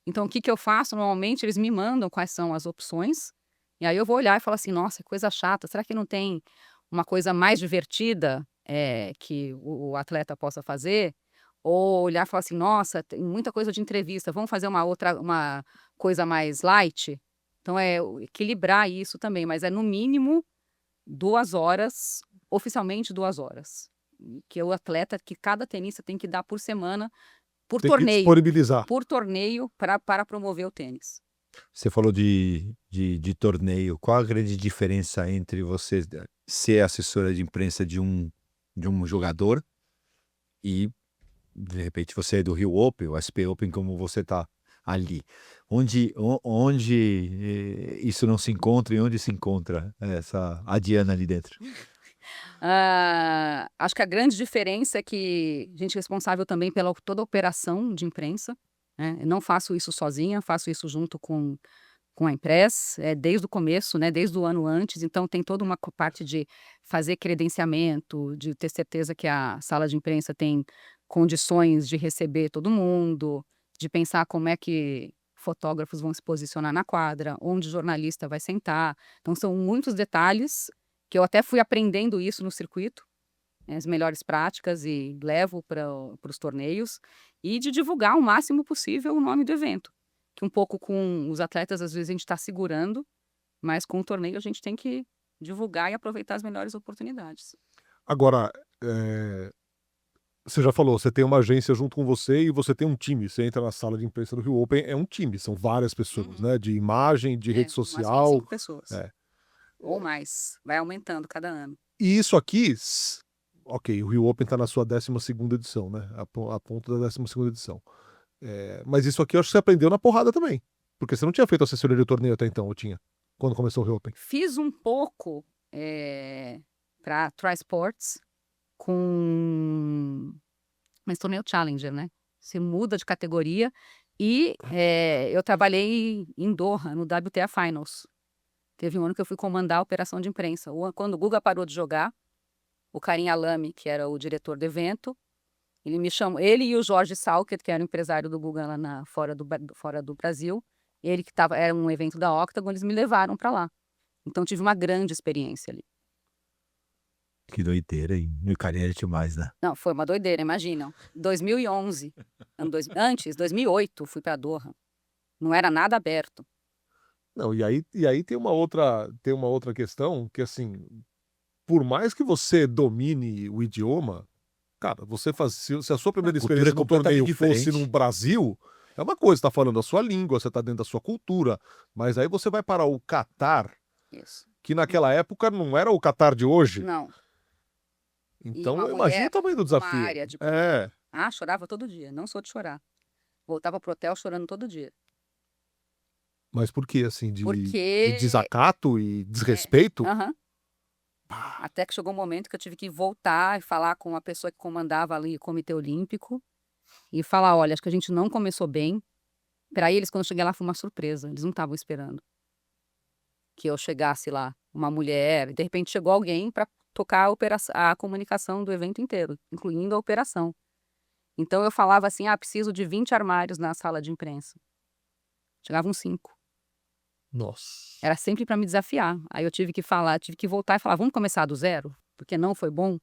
Então, o que eu faço? Normalmente, eles me mandam quais são as opções, e aí eu vou olhar e falo assim, nossa, que coisa chata, será que não tem uma coisa mais divertida que o atleta possa fazer? Ou olhar e falar assim, nossa, tem muita coisa de entrevista, vamos fazer uma coisa mais light? Então, equilibrar isso também, mas é no mínimo 2 horas, oficialmente 2 horas. Que o atleta, que cada tenista tem que dar por semana, por Tem que torneio. disponibilizar. Por torneio para promover o tênis. Você falou de torneio. Qual a grande diferença entre você ser assessora de imprensa de um jogador E, de repente, você é do Rio Open, o SP Open, como você está ali. Onde isso não se encontra e onde se encontra a Diana ali dentro? Acho que a grande diferença é que a gente é responsável também pela toda a operação de imprensa, né? Eu não faço isso sozinha, faço isso junto com a Impress, desde o começo, né? Desde o ano antes. Então, tem toda uma parte de fazer credenciamento, de ter certeza que a sala de imprensa tem condições de receber todo mundo, de pensar como é que fotógrafos vão se posicionar na quadra, onde o jornalista vai sentar. Então, são muitos detalhes que eu até fui aprendendo isso no circuito, as melhores práticas, e levo para os torneios, e de divulgar o máximo possível o nome do evento. Que um pouco com os atletas, às vezes, a gente está segurando, mas com o torneio a gente tem que divulgar e aproveitar as melhores oportunidades. Agora, você já falou, você tem uma agência junto com você e você tem um time. Você entra na sala de imprensa do Rio Open, é um time, são várias pessoas, né? De imagem, de rede No máximo social. 5 pessoas. Ou mais. Vai aumentando cada ano. E isso aqui, ok, o Rio Open está na sua 12ª edição, né? A ponto da 12ª edição. Mas isso aqui eu acho que você aprendeu na porrada também. Porque você não tinha feito assessoria de torneio até então, ou tinha? Quando começou o Rio Open. Fiz um pouco para Tri-Sports mas torneio Challenger, né? Você muda de categoria. E eu trabalhei em Doha, no WTA Finals. Teve um ano que eu fui comandar a operação de imprensa. Quando o Guga parou de jogar, o Karim Alami, que era o diretor do evento, ele me chamou, ele e o Jorge Salker, que era o empresário do Guga lá fora do Brasil, ele que era um evento da Octagon, eles me levaram para lá. Então tive uma grande experiência ali. Que doideira, hein? E o Karim tinha mais, né? Não, foi uma doideira, imagina. 2011, antes, 2008, fui para Doha. Não era nada aberto. Não, e aí tem uma outra questão que, assim, por mais que você domine o idioma, cara, se a sua primeira experiência no torneio fosse no Brasil, é uma coisa, você tá falando a sua língua, você tá dentro da sua cultura, mas aí você vai para o Catar, Isso. que naquela época não era o Catar de hoje. Não. Então, uma eu imagino mulher o tamanho do desafio. Uma área de... chorava todo dia, não sou de chorar. Voltava pro hotel chorando todo dia. Mas por quê, assim, de Porque... desacato e desrespeito? Até que chegou um momento que eu tive que voltar e falar com a pessoa que comandava ali o Comitê Olímpico e falar, olha, acho que a gente não começou bem. Para eles, quando eu cheguei lá, foi uma surpresa. Eles não estavam esperando que eu chegasse lá, uma mulher, e de repente chegou alguém para tocar a comunicação do evento inteiro, incluindo a operação. Então eu falava assim, preciso de 20 armários na sala de imprensa. Chegavam 5. Nossa. Era sempre para me desafiar. Aí eu tive que voltar e falar, vamos começar do zero? Porque não foi bom,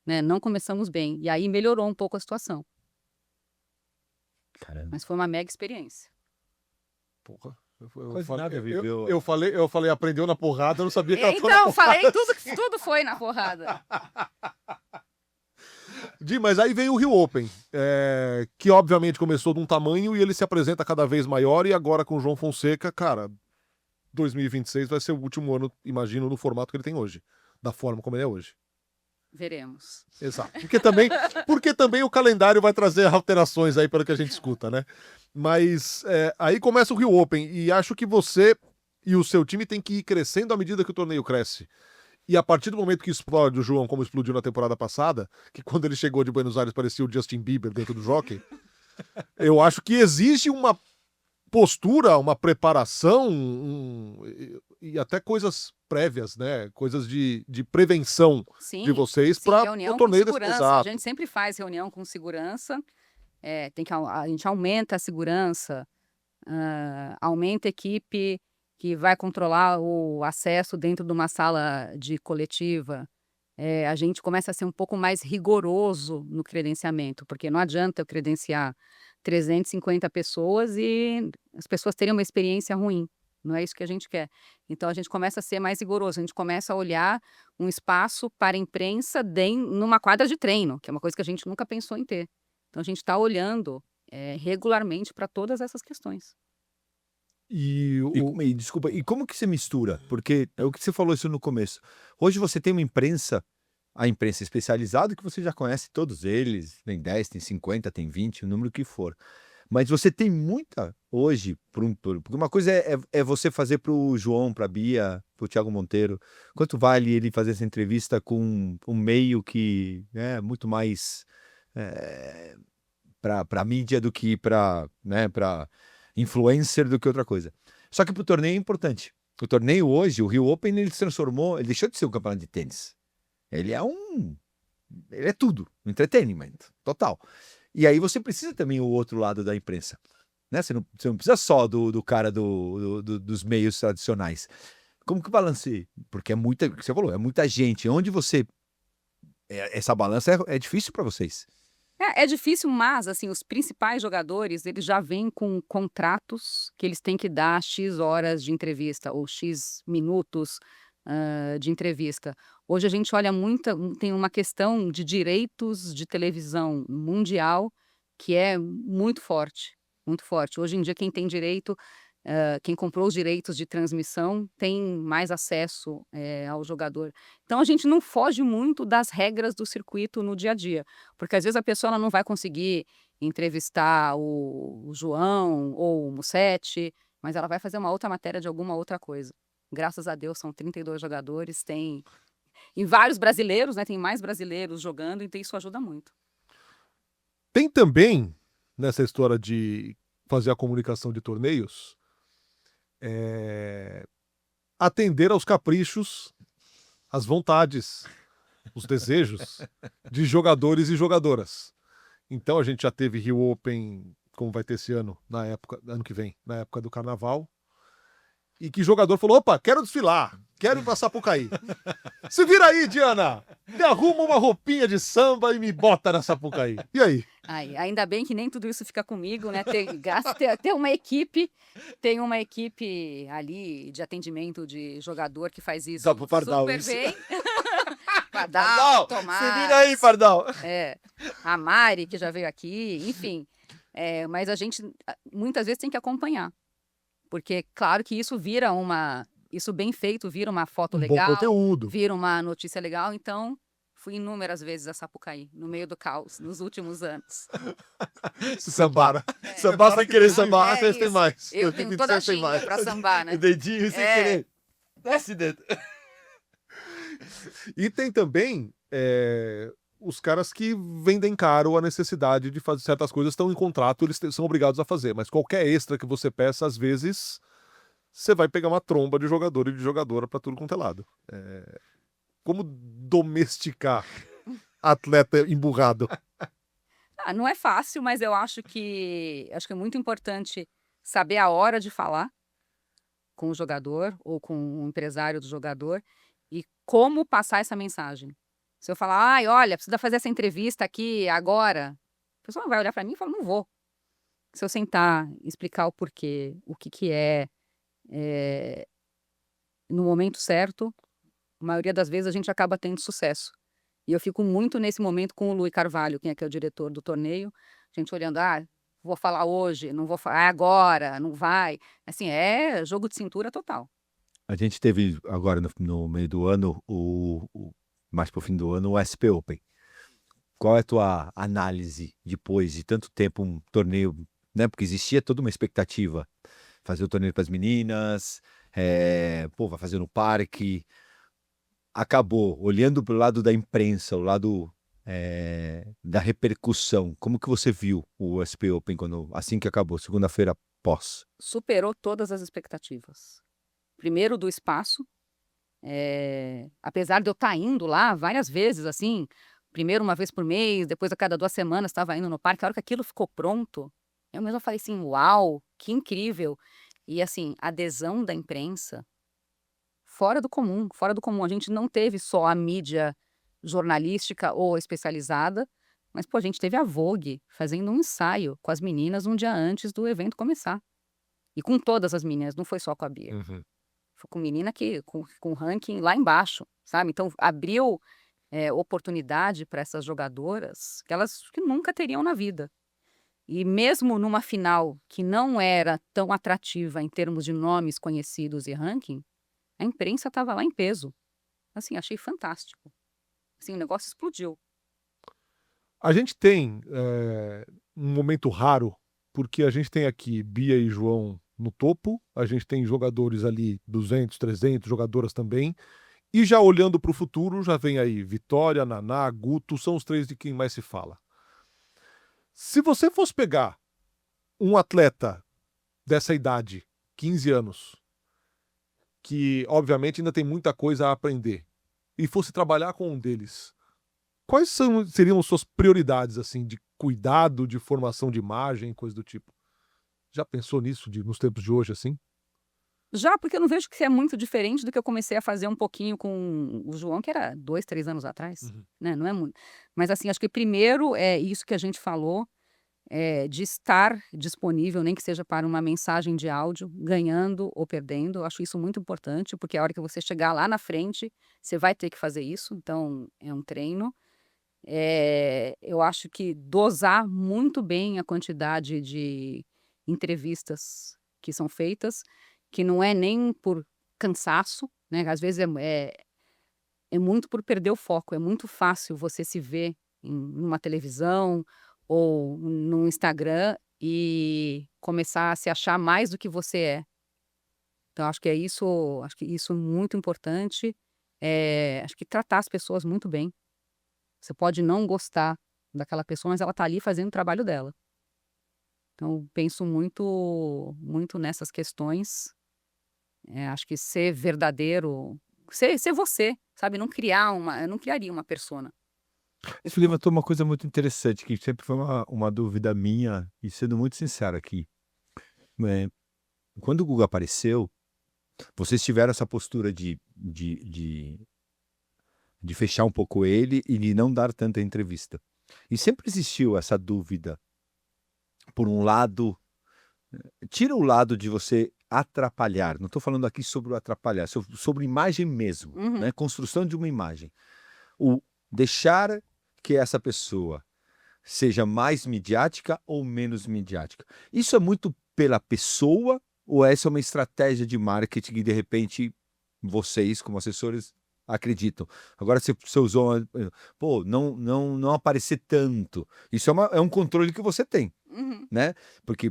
né? Não começamos bem. E aí melhorou um pouco a situação. Caramba. Mas foi uma mega experiência. Porra. Eu falei, aprendeu na porrada, eu não sabia que ela Então, falei tudo foi na porrada. Mas aí veio o Rio Open, que obviamente começou de um tamanho e ele se apresenta cada vez maior, e agora com o João Fonseca, cara, 2026 vai ser o último ano, imagino, no formato que ele tem hoje, da forma como ele é hoje. Veremos. Exato. Porque também o calendário vai trazer alterações aí pelo que a gente escuta, né? Mas aí começa o Rio Open e acho que você e o seu time tem que ir crescendo à medida que o torneio cresce. E a partir do momento que explode o João, como explodiu na temporada passada, que quando ele chegou de Buenos Aires parecia o Justin Bieber dentro do jockey, eu acho que exige uma postura, uma preparação e até coisas prévias, né? Coisas de prevenção de vocês para o torneio desse exato. A gente sempre faz reunião com segurança, a gente aumenta a segurança, aumenta a equipe que vai controlar o acesso dentro de uma sala de coletiva. A gente começa a ser um pouco mais rigoroso no credenciamento, porque não adianta eu credenciar 350 pessoas e as pessoas terem uma experiência ruim. Não é isso que a gente quer. Então, a gente começa a ser mais rigoroso. A gente começa a olhar um espaço para a imprensa numa quadra de treino, que é uma coisa que a gente nunca pensou em ter. Então, a gente está olhando regularmente para todas essas questões. Desculpa, e como que você mistura? Porque é o que você falou isso no começo. Hoje você tem uma imprensa a imprensa especializada, que você já conhece todos eles, tem 10, tem 50, tem 20, o número que for. Mas você tem muita hoje, porque uma coisa é você fazer para o João, para a Bia, para o Thiago Monteiro. Quanto vale ele fazer essa entrevista com um meio que é muito mais para mídia do que para influencer do que outra coisa. Só que para o torneio é importante. O torneio hoje, o Rio Open, ele se transformou, ele deixou de ser um campeonato de tênis. Ele é tudo, entretenimento, total. E aí você precisa também o outro lado da imprensa, né? Você não precisa só do cara dos meios tradicionais. Como que balanceia? Porque você falou, é muita gente. Onde você... essa balança é difícil para vocês. É difícil, mas assim, os principais jogadores, eles já vêm com contratos que eles têm que dar X horas de entrevista ou X minutos de entrevista. Hoje a gente olha tem uma questão de direitos de televisão mundial que é muito forte, muito forte. Hoje em dia quem tem direito, quem comprou os direitos de transmissão tem mais acesso ao jogador. Então a gente não foge muito das regras do circuito no dia a dia, porque às vezes a pessoa ela não vai conseguir entrevistar o João ou o Musetti, mas ela vai fazer uma outra matéria de alguma outra coisa. Graças a Deus são 32 jogadores, tem e vários brasileiros, né? Tem mais brasileiros jogando, então isso ajuda muito. Tem também, nessa história de fazer a comunicação de torneios, atender aos caprichos, às vontades, os desejos de jogadores e jogadoras. Então a gente já teve Rio Open, como vai ter esse ano, ano que vem, na época do Carnaval, e que jogador falou, opa, quero desfilar, quero ir pra Sapucaí. Se vira aí, Diana, me arruma uma roupinha de samba e me bota na Sapucaí. E aí? Ainda bem que nem tudo isso fica comigo, né? Tem uma equipe, ali de atendimento de jogador que faz isso Dá pro Pardal super isso. bem. Pardal, Tomás, se vira aí, Pardal. A Mari, que já veio aqui, enfim. Mas a gente muitas vezes tem que acompanhar. Porque, claro que isso isso bem feito, vira uma foto legal, bom conteúdo. vira uma notícia legal, então fui inúmeras vezes a Sapucaí, no meio do caos, nos últimos anos. Sambar. Sambar sem querer sambar, vocês têm mais. Eu tenho toda a ginga pra sambar, né? O dedinho sem querer. Desce dentro. E tem também os caras que vendem caro a necessidade de fazer certas coisas, estão em contrato, eles são obrigados a fazer. Mas qualquer extra que você peça, às vezes, você vai pegar uma tromba de jogador e de jogadora para tudo quanto é lado. Como domesticar atleta emburrado? Não é fácil, mas eu acho que é muito importante saber a hora de falar com o jogador ou com o empresário do jogador e como passar essa mensagem. Se eu falar, olha, precisa fazer essa entrevista aqui agora, a pessoa vai olhar para mim e falar, não vou. Se eu sentar, explicar o porquê, o que é, no momento certo, a maioria das vezes a gente acaba tendo sucesso. E eu fico muito nesse momento com o Luiz Carvalho, quem é que é o diretor do torneio, a gente olhando, vou falar hoje, não vou falar agora, não vai. Assim, é jogo de cintura total. A gente teve agora no meio do ano, mais pro fim do ano, o SP Open. Qual é a tua análise depois de tanto tempo um torneio, né? Porque existia toda uma expectativa. Fazer o torneio para as meninas, vai fazer no parque. Acabou, olhando para o lado da imprensa, o lado da repercussão. Como que você viu o SP Open assim que acabou, segunda-feira pós? Superou todas as expectativas. Primeiro do espaço. Apesar de eu estar indo lá várias vezes, assim, primeiro uma vez por mês, depois a cada 2 semanas estava indo no parque, a hora que aquilo ficou pronto, eu mesma falei assim, uau, que incrível. E assim, a adesão da imprensa, fora do comum, fora do comum. A gente não teve só a mídia jornalística ou especializada, mas a gente teve a Vogue fazendo um ensaio com as meninas um dia antes do evento começar. E com todas as meninas, não foi só com a Bia. Uhum. Foi com menina com ranking lá embaixo, sabe? Então, abriu oportunidade para essas jogadoras que elas nunca teriam na vida. E mesmo numa final que não era tão atrativa em termos de nomes conhecidos e ranking, a imprensa estava lá em peso. Assim, achei fantástico. Assim, o negócio explodiu. A gente tem um momento raro, porque a gente tem aqui Bia e João no topo, a gente tem jogadores ali 200, 300, jogadoras também, e já olhando para o futuro, já vem aí Vitória, Naná, Guto, são os 3 de quem mais se fala. Se você fosse pegar um atleta dessa idade, 15 anos, que obviamente ainda tem muita coisa a aprender, e fosse trabalhar com um deles, quais seriam as suas prioridades, assim, de cuidado, de formação de imagem, coisa do tipo? Já pensou nisso nos tempos de hoje, assim? Já, porque eu não vejo que é muito diferente do que eu comecei a fazer um pouquinho com o João, que era 2, 3 anos atrás, né? Não é muito. Mas assim, acho que primeiro é isso que a gente falou, de estar disponível, nem que seja para uma mensagem de áudio, ganhando ou perdendo. Eu acho isso muito importante, porque a hora que você chegar lá na frente, você vai ter que fazer isso. Então, é um treino. Eu acho que dosar muito bem a quantidade de entrevistas que são feitas, que não é nem por cansaço, né? Às vezes é muito por perder o foco. É muito fácil você se ver numa televisão ou no Instagram e começar a se achar mais do que você é. Então, acho que isso é muito importante. Acho que tratar as pessoas muito bem. Você pode não gostar daquela pessoa, mas ela está ali fazendo o trabalho dela. Então, penso muito, muito nessas questões. Acho que ser verdadeiro, ser você, sabe? Eu não criaria uma persona. Isso levantou uma coisa muito interessante, que sempre foi uma dúvida minha, e sendo muito sincero aqui. Quando o Guga apareceu, vocês tiveram essa postura de fechar um pouco ele e de não dar tanta entrevista. E sempre existiu essa dúvida. Por um lado, tira o lado de você atrapalhar. Não estou falando aqui sobre o atrapalhar, sobre imagem mesmo, né? Construção de uma imagem. O deixar que essa pessoa seja mais midiática ou menos midiática. Isso é muito pela pessoa ou essa é uma estratégia de marketing que de repente vocês, como assessores, acreditam? Agora você usou, não aparecer tanto. Isso é um controle que você tem, né? Porque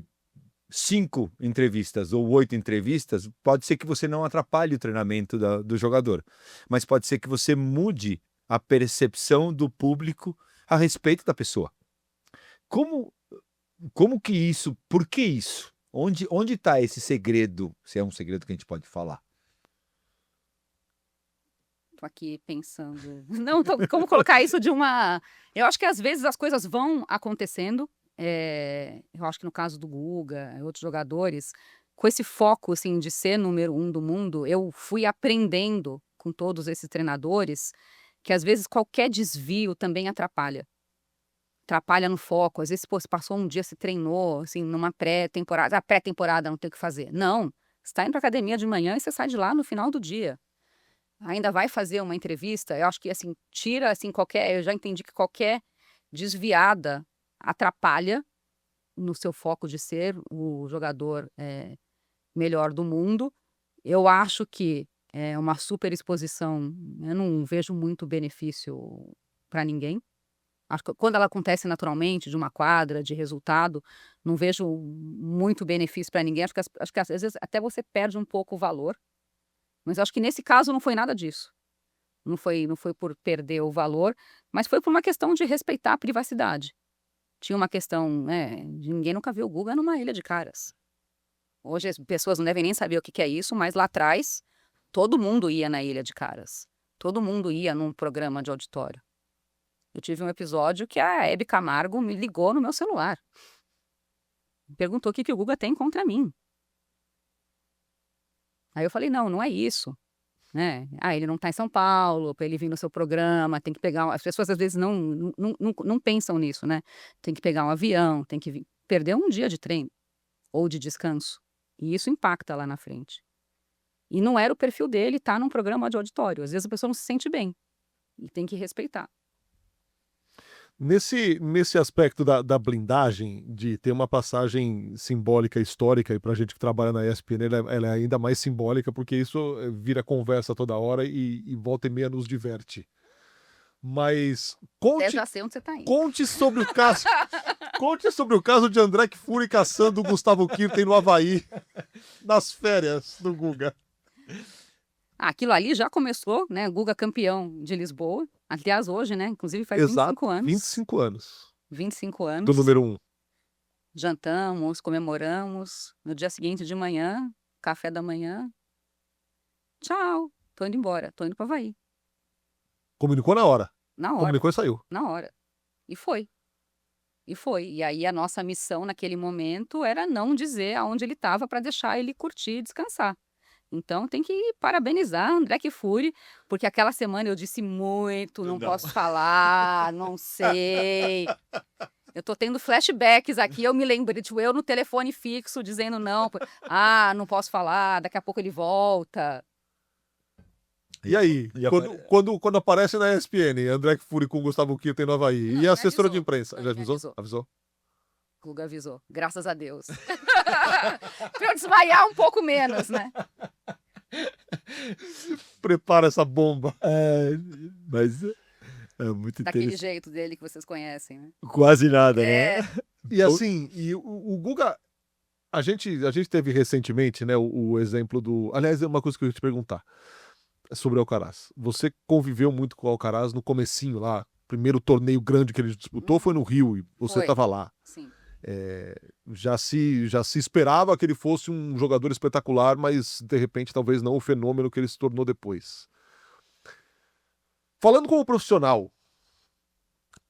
5 entrevistas ou 8 entrevistas, pode ser que você não atrapalhe o treinamento do jogador, mas pode ser que você mude a percepção do público a respeito da pessoa. Como que isso? Por que isso? Onde está esse segredo? Se é um segredo que a gente pode falar. Tô aqui pensando. Não, como colocar isso de uma. Eu acho que às vezes as coisas vão acontecendo. Eu acho que no caso do Guga e outros jogadores, com esse foco assim, de ser número 1 do mundo, eu fui aprendendo com todos esses treinadores que às vezes qualquer desvio também atrapalha. Atrapalha no foco. Às vezes, você passou um dia, se treinou, assim, numa pré-temporada. A pré-temporada não tem o que fazer. Não. Você está indo para academia de manhã e você sai de lá no final do dia. Ainda vai fazer uma entrevista. Eu acho que, assim, tira, assim, eu já entendi que qualquer desviada atrapalha no seu foco de ser o jogador melhor do mundo. Eu acho que é uma super exposição. Eu não vejo muito benefício para ninguém. Acho que quando ela acontece naturalmente, de uma quadra, de resultado, não vejo muito benefício para ninguém. Acho que às vezes até você perde um pouco o valor. Mas acho que nesse caso não foi nada disso. Não foi por perder o valor, mas foi por uma questão de respeitar a privacidade. Tinha uma questão, de ninguém nunca viu o Guga numa ilha de caras. Hoje as pessoas não devem nem saber o que é isso, mas lá atrás todo mundo ia na ilha de caras. Todo mundo ia num programa de auditório. Eu tive um episódio que a Hebe Camargo me ligou no meu celular. Me perguntou o que o Guga tem contra mim. Aí eu falei, não é isso. Né? Ele não está em São Paulo, para ele vir no seu programa, tem que pegar... As pessoas às vezes não pensam nisso, né? Tem que pegar um avião, tem que perder um dia de treino ou de descanso. E isso impacta lá na frente. E não era o perfil dele estar num programa de auditório. Às vezes a pessoa não se sente bem. E tem que respeitar. Nesse aspecto da blindagem, de ter uma passagem simbólica, histórica, e pra gente que trabalha na ESPN, ela é ainda mais simbólica, porque isso vira conversa toda hora e volta e meia nos diverte. Mas Até já sei onde você tá indo. conte sobre o caso. Conte sobre o caso de André Kfouri caçando o Gustavo Kirten no Havaí, nas férias do Guga. Aquilo ali já começou, né? Guga campeão de Lisboa. Aliás, hoje, né? Inclusive faz 25 anos. 25 anos 25 anos. do número 1. Jantamos, comemoramos. No dia seguinte de manhã, café da manhã. Tchau, tô indo embora, tô indo para Havaí. Comunicou na hora. Na hora, Comunicou e saiu. na hora. E foi. E foi. E aí a nossa missão naquele momento era não dizer aonde ele estava para deixar ele curtir e descansar. Então tem que parabenizar André Kfouri, porque aquela semana eu disse muito, não posso falar, não sei. Eu tô tendo flashbacks aqui, eu me lembrei, tipo, eu no telefone fixo dizendo não, não posso falar, daqui a pouco ele volta. E aí, quando aparece na ESPN, André Kfouri com Gustavo Kirten no Havaí, Não, e a me assessora avisou. de imprensa? Já Me avisou? avisou. Avisou? Guga avisou, graças a Deus. Pra eu desmaiar um pouco menos, né? Prepara essa bomba. Mas é muito Daquele interessante. jeito dele que vocês conhecem, né? Quase nada, né? E assim, o Guga, a gente teve recentemente, né, o exemplo do... Aliás, é uma coisa que eu ia te perguntar sobre o Alcaraz. Você conviveu muito com o Alcaraz no comecinho lá, primeiro torneio grande que ele disputou foi no Rio, e você Foi. estava lá. Sim. Já se esperava que ele fosse um jogador espetacular, mas de repente talvez não o fenômeno que ele se tornou depois. Falando como profissional,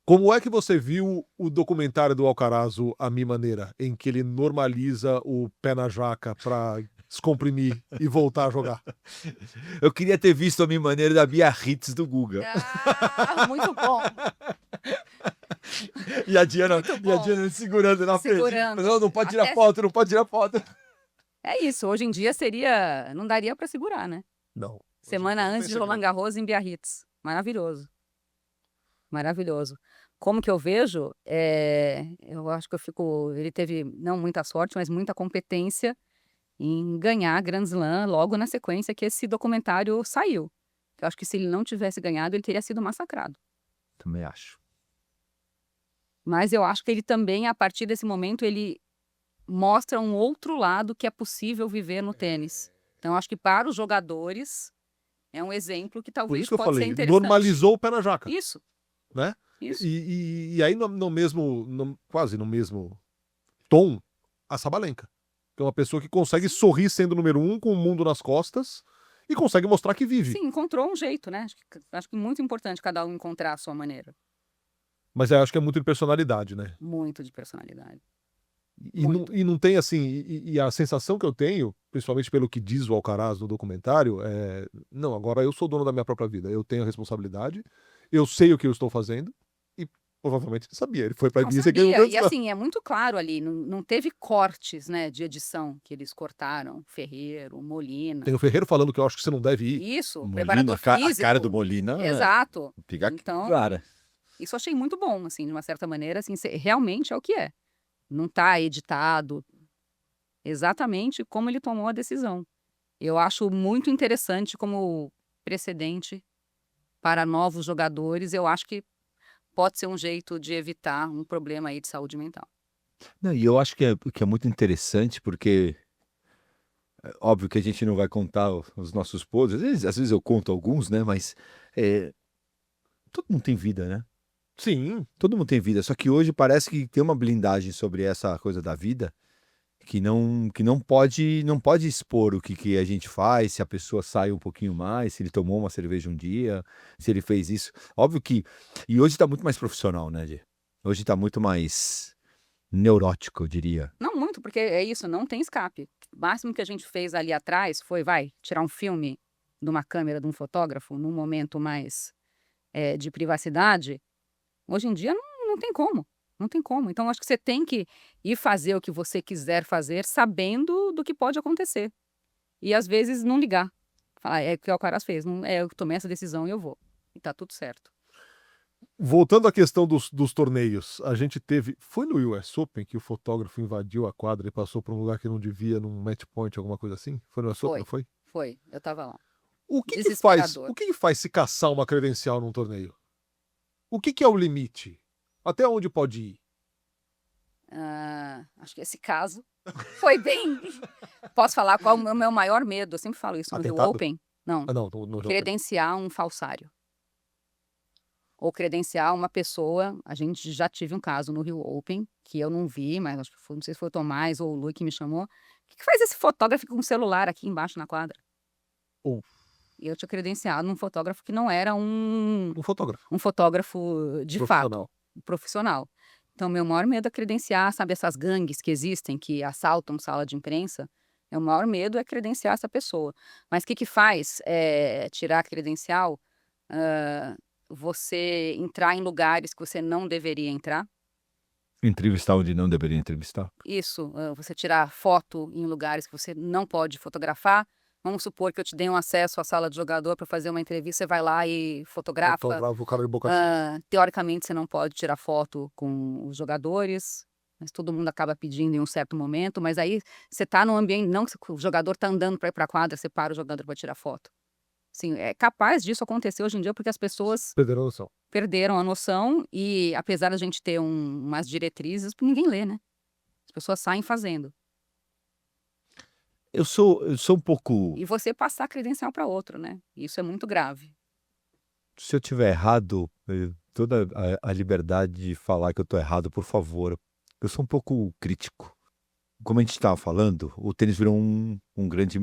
como é que você viu o documentário do Alcaraz, o A Mi Maneira, em que ele normaliza o pé na jaca para descomprimir e voltar a jogar? Eu queria ter visto a minha maneira da Biarritz do Guga. Muito bom. E a Diana, Muito bom. segurando na frente. Segurando. Não pode tirar Até- foto, não pode tirar foto. É isso, hoje em dia não daria para segurar, né? Não. Semana Não tem antes de segredo. Roland Garros em Biarritz. Maravilhoso. Maravilhoso. Como que eu vejo? Eu acho que ele teve não muita sorte, mas muita competência em ganhar Grand Slam logo na sequência que esse documentário saiu. Eu acho que se ele não tivesse ganhado, ele teria sido massacrado. Também acho. Mas eu acho que ele também, a partir desse momento, ele mostra um outro lado que é possível viver no tênis. Então, eu acho que para os jogadores é um exemplo que Por talvez isso que eu pode ser falei, interessante. normalizou o pé na jaca, Isso, né? isso. E aí quase no mesmo tom, a Sabalenka. Que é uma pessoa que consegue sorrir sendo número 1 com o mundo nas costas e consegue mostrar que vive. Sim, encontrou um jeito, né? Acho que muito importante cada um encontrar a sua maneira. Mas eu acho que é muito de personalidade, né? Muito de personalidade. E não tem assim, e a sensação que eu tenho, principalmente pelo que diz o Alcaraz no documentário, não, agora eu sou dono da minha própria vida, eu tenho a responsabilidade, eu sei o que eu estou fazendo, e provavelmente ele sabia, ele foi pra Não Ibiza e ganhou o sabia. Grand E Slam. assim, é muito claro ali, não teve cortes, né, de edição que eles cortaram. Ferreiro, Molina. Tem o Ferreiro falando que eu acho que você não deve ir. Isso, Molina, preparador a físico. cara do Molina. Exato. Fica Então, clara. isso eu achei muito bom, assim, de uma certa maneira, assim, realmente é o que é. Não está editado, exatamente como ele tomou a decisão. Eu acho muito interessante como precedente para novos jogadores. Eu acho que pode ser um jeito de evitar um problema aí de saúde mental. Não, e eu acho que é muito interessante porque óbvio que a gente não vai contar os nossos podres. Às vezes eu conto alguns, né? Mas todo mundo tem vida, né? Sim, Todo mundo tem vida. Só que hoje parece que tem uma blindagem sobre essa coisa da vida que não pode expor o que a gente faz, se a pessoa sai um pouquinho mais, se ele tomou uma cerveja um dia, se ele fez isso. Óbvio que... E hoje tá muito mais profissional, né, Gê? Hoje tá muito mais neurótico, eu diria. Não muito, porque é isso, não tem escape. O máximo que a gente fez ali atrás foi, tirar um filme de uma câmera de um fotógrafo num momento mais de privacidade. Hoje em dia não tem como. Não tem como. Então, acho que você tem que ir fazer o que você quiser fazer, sabendo do que pode acontecer. E, às vezes, não ligar. Falar, é o que o Alcaraz fez. Eu tomei essa decisão e eu vou. E tá tudo certo. voltando à questão dos torneios, a gente teve... Foi no US Open que o fotógrafo invadiu a quadra e passou para um lugar que não devia, num match point, alguma coisa assim? Foi no US Open, não foi? Foi. Eu tava lá. O que Desesperador. faz se caçar uma credencial num torneio? O que é o limite? Até onde pode ir? Acho que esse caso foi bem. Posso falar qual é o meu maior medo? Eu sempre falo isso no Rio Atentado? Open. Não, Ah, não, no credenciar um falsário. Ou credenciar uma pessoa. A gente já tive um caso no Rio Open, que eu não vi, mas acho que não sei se foi o Tomás ou o Lu que me chamou. O que faz esse fotógrafo com um celular aqui embaixo na quadra? Uf. E eu tinha credenciado um fotógrafo que não era um fotógrafo fotógrafo de fato, profissional. profissional. Então, meu maior medo é credenciar, sabe, essas gangues que existem, que assaltam sala de imprensa. O maior medo é credenciar essa pessoa. Mas o que faz tirar a credencial? Você entrar em lugares que você não deveria entrar. Entrevistar onde não deveria entrevistar. Isso, você tirar foto em lugares que você não pode fotografar. Vamos supor que eu te dei um acesso à sala de jogador para fazer uma entrevista, você vai lá e fotografa. Fotografa o cara de boca cheia. Teoricamente, você não pode tirar foto com os jogadores, mas todo mundo acaba pedindo em um certo momento. Mas aí você está num ambiente, não que o jogador está andando para ir para a quadra, você para o jogador para tirar foto. Sim, é capaz disso acontecer hoje em dia porque as pessoas Perderam a noção. perderam a noção e, apesar da gente ter umas diretrizes, ninguém lê, né? As pessoas saem fazendo. Eu sou um pouco. E você passar a credencial para outro, né? Isso é muito grave. Se eu tiver errado, toda a liberdade de falar que eu estou errado, por favor. Eu sou um pouco crítico. Como a gente estava falando, o tênis virou um grande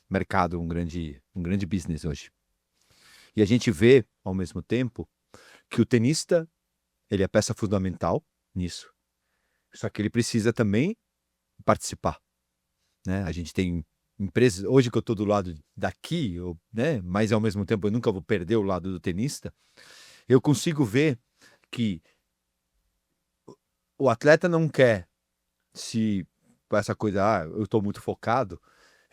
mercado, um grande business hoje. E a gente vê, ao mesmo tempo, que o tenista, ele é peça fundamental nisso. Só que ele precisa também participar. Né? A gente tem empresas, hoje que eu estou do lado daqui, né? Mas ao mesmo tempo eu nunca vou perder o lado do tenista, eu consigo ver que o atleta não quer essa coisa, eu estou muito focado,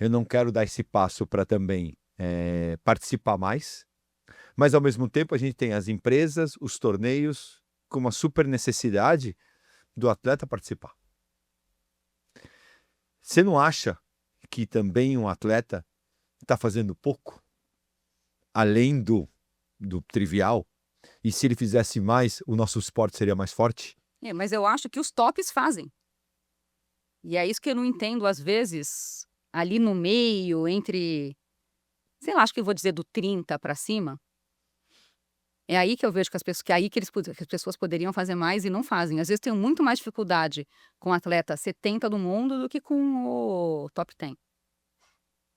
eu não quero dar esse passo para também participar mais, mas ao mesmo tempo a gente tem as empresas, os torneios, com uma super necessidade do atleta participar. Você não acha que também um atleta está fazendo pouco? Além do trivial? E se ele fizesse mais, o nosso esporte seria mais forte? Mas eu acho que os tops fazem. E é isso que eu não entendo, às vezes, ali no meio, entre, sei lá, acho que eu vou dizer do 30 para cima. É aí que eu vejo que as pessoas poderiam fazer mais e não fazem. Às vezes tenho muito mais dificuldade com o atleta 70 do mundo do que com o top 10.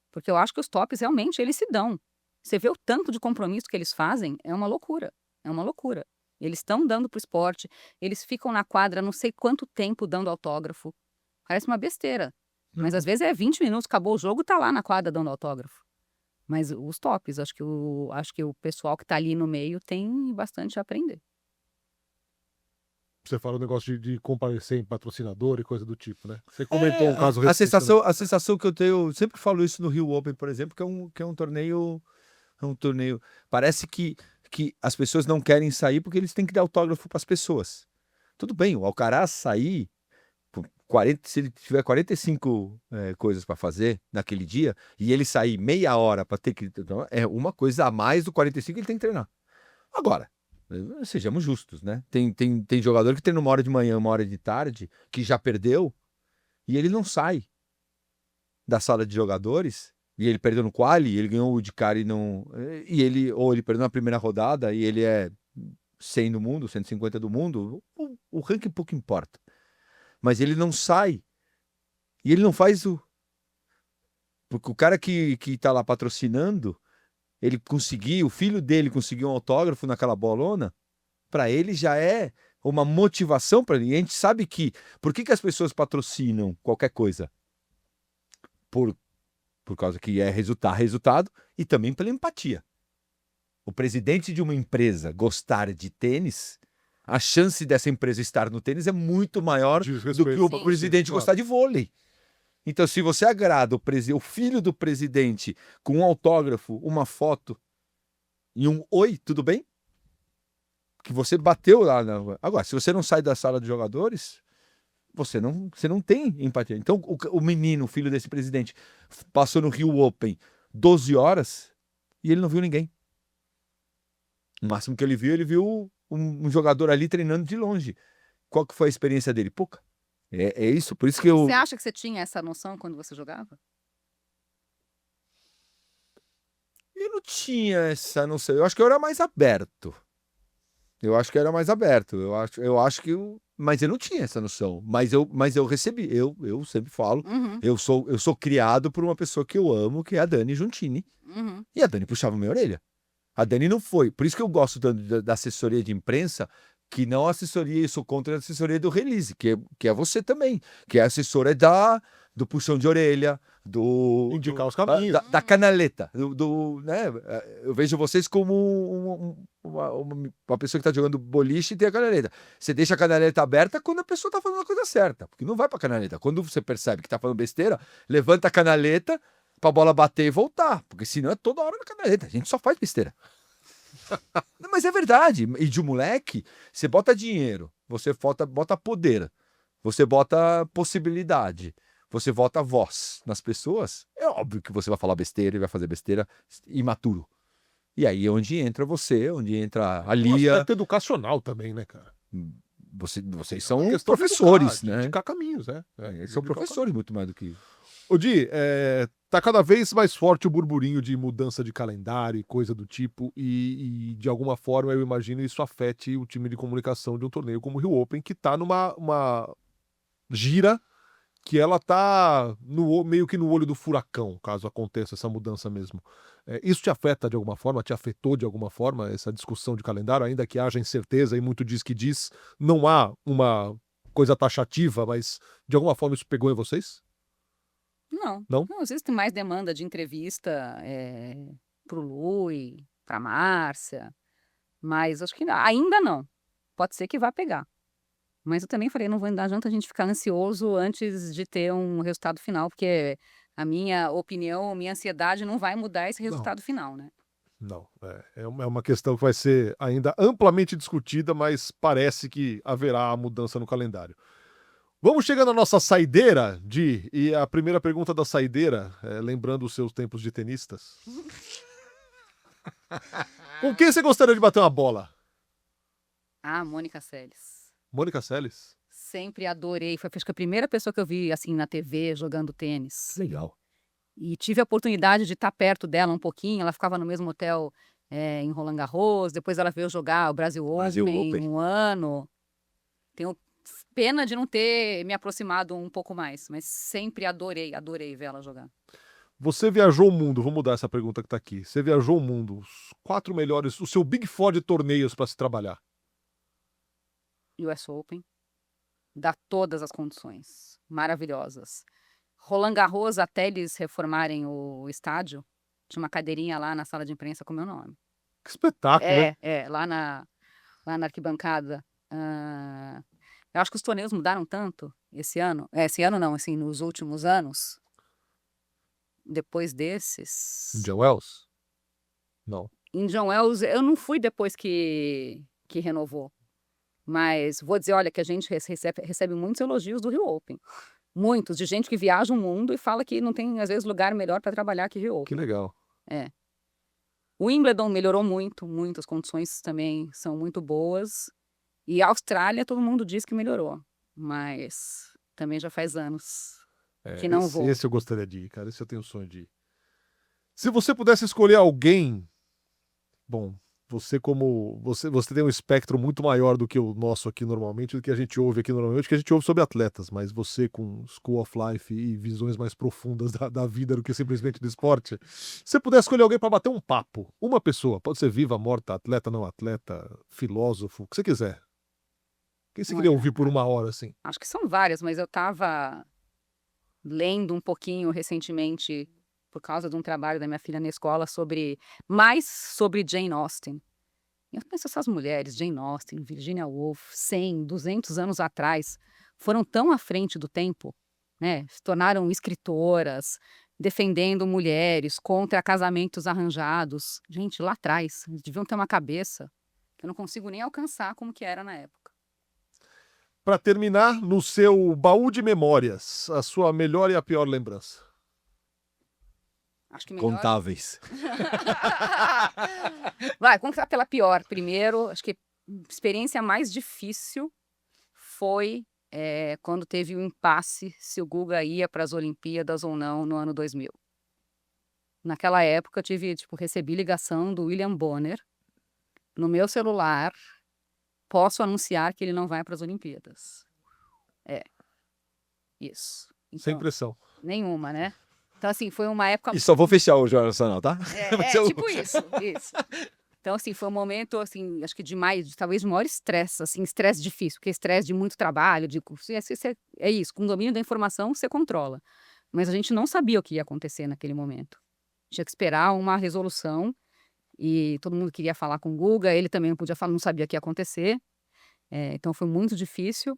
Porque eu acho que os tops realmente eles se dão. Você vê o tanto de compromisso que eles fazem, é uma loucura. É uma loucura. Eles estão dando pro esporte, eles ficam na quadra não sei quanto tempo dando autógrafo. Parece uma besteira. Mas às vezes é 20 minutos, acabou o jogo, tá lá na quadra dando autógrafo. Mas os tops, acho que o pessoal que está ali no meio tem bastante a aprender. Você fala o negócio de comparecer em patrocinador e coisa do tipo, né? Você comentou um caso recente. A sensação que eu tenho, eu sempre falo isso no Rio Open, por exemplo, que é um torneio, parece que as pessoas não querem sair porque eles têm que dar autógrafo para as pessoas. Tudo bem, o Alcaraz sair, se ele tiver 45 coisas para fazer naquele dia, e ele sair meia hora para ter que... Então, é uma coisa a mais do 45 que ele tem que treinar. Agora, sejamos justos, né? Tem jogador que treina uma hora de manhã, uma hora de tarde, que já perdeu, e ele não sai da sala de jogadores, e ele perdeu no quali, ele ganhou o de cara ou ele perdeu na primeira rodada, e ele é 100 do mundo, 150 do mundo, o ranking pouco importa. Mas ele não sai. E ele não faz porque o cara que tá lá patrocinando, o filho dele conseguiu um autógrafo naquela bolona, para ele já é uma motivação para ele. E a gente sabe por que as pessoas patrocinam qualquer coisa? Por causa que é resultado e também pela empatia. O presidente de uma empresa gostar de tênis, a chance dessa empresa estar no tênis é muito maior do que o presidente gostar de vôlei. Então, se você agrada o filho do presidente com um autógrafo, uma foto e um oi, tudo bem? Que você bateu lá. Agora, se você não sai da sala de jogadores, você não tem empatia. Então, o menino, o filho desse presidente, passou no Rio Open 12 horas e ele não viu ninguém. O máximo que ele viu um jogador ali treinando de longe. Qual que foi a experiência dele? Pouca. É isso, por isso que eu... Você acha que você tinha essa noção quando você jogava? Eu não tinha essa noção. Eu acho que eu era mais aberto. Eu acho que era mais aberto. Eu acho que mas eu não tinha essa noção. Mas eu recebi. Eu sempre falo. Uhum, Eu sou criado por uma pessoa que eu amo, que é a Dani Giuntini. uhum. E a Dani puxava minha orelha. A Dani não foi. Por isso que eu gosto tanto da assessoria de imprensa, que não a assessoria, eu sou contra a assessoria do release, que é você também, que é a assessora do puxão de orelha, Indicar os caminhos. da canaleta, né? Eu vejo vocês como uma pessoa que está jogando boliche e tem a canaleta. Você deixa a canaleta aberta quando a pessoa está falando a coisa certa, porque não vai para canaleta. Quando você percebe que está falando besteira, levanta a canaleta para a bola bater e voltar, porque senão é toda hora na canaleta. A gente só faz besteira. Não, mas é verdade. E de um moleque, você bota dinheiro, você bota poder, você bota possibilidade, você bota voz nas pessoas. É óbvio que você vai falar besteira e vai fazer besteira imaturo. E aí é onde entra você, onde entra a Um Lia. aspecto educacional também, né, cara? Vocês É são uma questão de professores, educar, de né? indicar caminhos, né? Eles são professores muito mais do que... Ô, Di, tá cada vez mais forte o burburinho de mudança de calendário e coisa do tipo, e de alguma forma eu imagino isso afete o time de comunicação de um torneio como o Rio Open, que tá numa gira que ela tá meio que no olho do furacão, caso aconteça essa mudança mesmo. Isso te afeta de alguma forma? Te afetou de alguma forma essa discussão de calendário, ainda que haja incerteza e muito diz que diz, não há uma coisa taxativa, mas de alguma forma isso pegou em vocês? Não. Não? Não, existe mais demanda de entrevista para o Lui, para a Márcia, mas acho que ainda não. Pode ser que vá pegar. Mas eu também falei, não vou dar adianta a gente ficar ansioso antes de ter um resultado final, porque a minha opinião, a minha ansiedade não vai mudar esse resultado final, né? Não, é uma questão que vai ser ainda amplamente discutida, mas parece que haverá a mudança no calendário. Vamos chegando à nossa saideira, Di, e a primeira pergunta da saideira, lembrando os seus tempos de tenistas. Com quem você gostaria de bater uma bola? Ah, Mônica Seles. Mônica Seles? Sempre adorei. Foi acho que a primeira pessoa que eu vi assim na TV jogando tênis. Legal. E tive a oportunidade de estar perto dela um pouquinho. Ela ficava no mesmo hotel em Roland Garros. Depois ela veio jogar o Brasil Open um ano. Tenho pena de não ter me aproximado um pouco mais, mas sempre adorei ver ela jogar. Você viajou o mundo, vou mudar essa pergunta que tá aqui. Você viajou o mundo, os 4 melhores, o seu Big Four de torneios para se trabalhar. US Open dá todas as condições maravilhosas. Roland Garros, até eles reformarem o estádio, tinha uma cadeirinha lá na sala de imprensa com o meu nome. Que espetáculo, né? Lá na arquibancada. Eu acho que os torneios mudaram tanto esse ano. Esse ano não, assim, nos últimos anos. Depois desses. Indian Wells? Não. Indian Wells, eu não fui depois que renovou. Mas vou dizer, olha, que a gente recebe muitos elogios do Rio Open. Muitos, de gente que viaja o mundo e fala que não tem, às vezes, lugar melhor para trabalhar que Rio Open. Que legal. O Wimbledon melhorou muito, as condições também são muito boas. E a Austrália, todo mundo diz que melhorou. Mas também já faz anos que não vou. Esse eu gostaria de ir, cara. Esse eu tenho sonho de ir. Se você pudesse escolher alguém... Bom, você tem um espectro muito maior do que o nosso aqui normalmente, do que a gente ouve aqui normalmente, que a gente ouve sobre atletas, mas você com School of Life e visões mais profundas da vida do que simplesmente do esporte. Se você pudesse escolher alguém para bater um papo, uma pessoa, pode ser viva, morta, atleta, não atleta, filósofo, o que você quiser. Quem você queria ouvir por 1 hora, assim? Acho que são várias, mas eu estava lendo um pouquinho recentemente, por causa de um trabalho da minha filha na escola, mais sobre Jane Austen. Eu penso, essas mulheres, Jane Austen, Virginia Woolf, 100, 200 anos atrás, foram tão à frente do tempo, né? Se tornaram escritoras, defendendo mulheres contra casamentos arranjados. Gente, lá atrás, eles deviam ter uma cabeça que eu não consigo nem alcançar como que era na época. Para terminar, no seu baú de memórias, a sua melhor e a pior lembrança. Acho que melhor... Contáveis. Vai, vamos começar pela pior primeiro. Acho que experiência mais difícil foi quando teve o impasse se o Guga ia para as Olimpíadas ou não no ano 2000. Naquela época, recebi ligação do William Bonner no meu celular. Posso anunciar que ele não vai para as Olimpíadas. Isso. Sem Então, pressão. nenhuma, né? Então, assim, foi uma época. E só vou fechar o Jornal Nacional, tá? Vai ser o- Tipo isso. Então, assim, foi um momento, assim, acho que talvez de maior estresse, assim, estresse difícil, porque estresse de muito trabalho, é isso, com o domínio da informação você controla. Mas a gente não sabia o que ia acontecer naquele momento. Tinha que esperar uma resolução e todo mundo queria falar com o Guga, ele também não podia falar, não sabia o que ia acontecer. Então foi muito difícil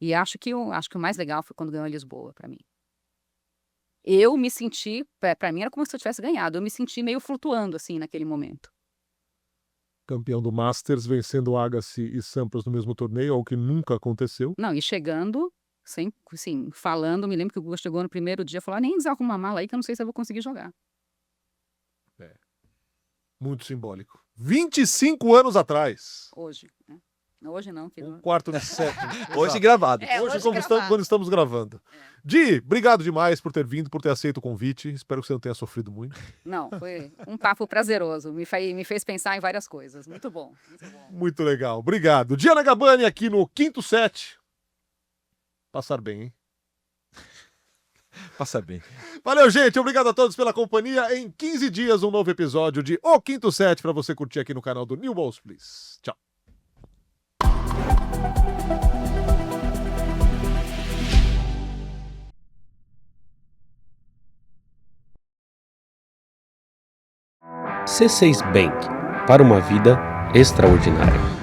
e acho que o mais legal foi quando ganhou a Lisboa, para mim. Eu me senti, para mim era como se eu tivesse ganhado, eu me senti meio flutuando, assim, naquele momento. Campeão do Masters, vencendo Agassi e Sampras no mesmo torneio, algo que nunca aconteceu. Não, e chegando, sempre, assim, falando, me lembro que o Guga chegou no primeiro dia e falou, nem desarruma uma mala aí que eu não sei se eu vou conseguir jogar. Muito simbólico. 25 anos atrás. Hoje, né? Não, hoje não, filho. Um quarto de século. Hoje Exato. gravado. Hoje, gravado. quando estamos gravando. Di, obrigado demais por ter vindo, por ter aceito o convite. Espero que você não tenha sofrido muito. Não, foi um papo prazeroso. Me fez pensar em várias coisas. Muito bom, muito bom. Muito legal. Obrigado. Diana Gabani aqui no quinto set. Passar bem, hein? Passa bem. Valeu, gente. Obrigado a todos pela companhia. Em 15 dias, um novo episódio de O Quinto Set para você curtir aqui no canal do New Balls, Please. Tchau. C6 Bank, para uma vida extraordinária.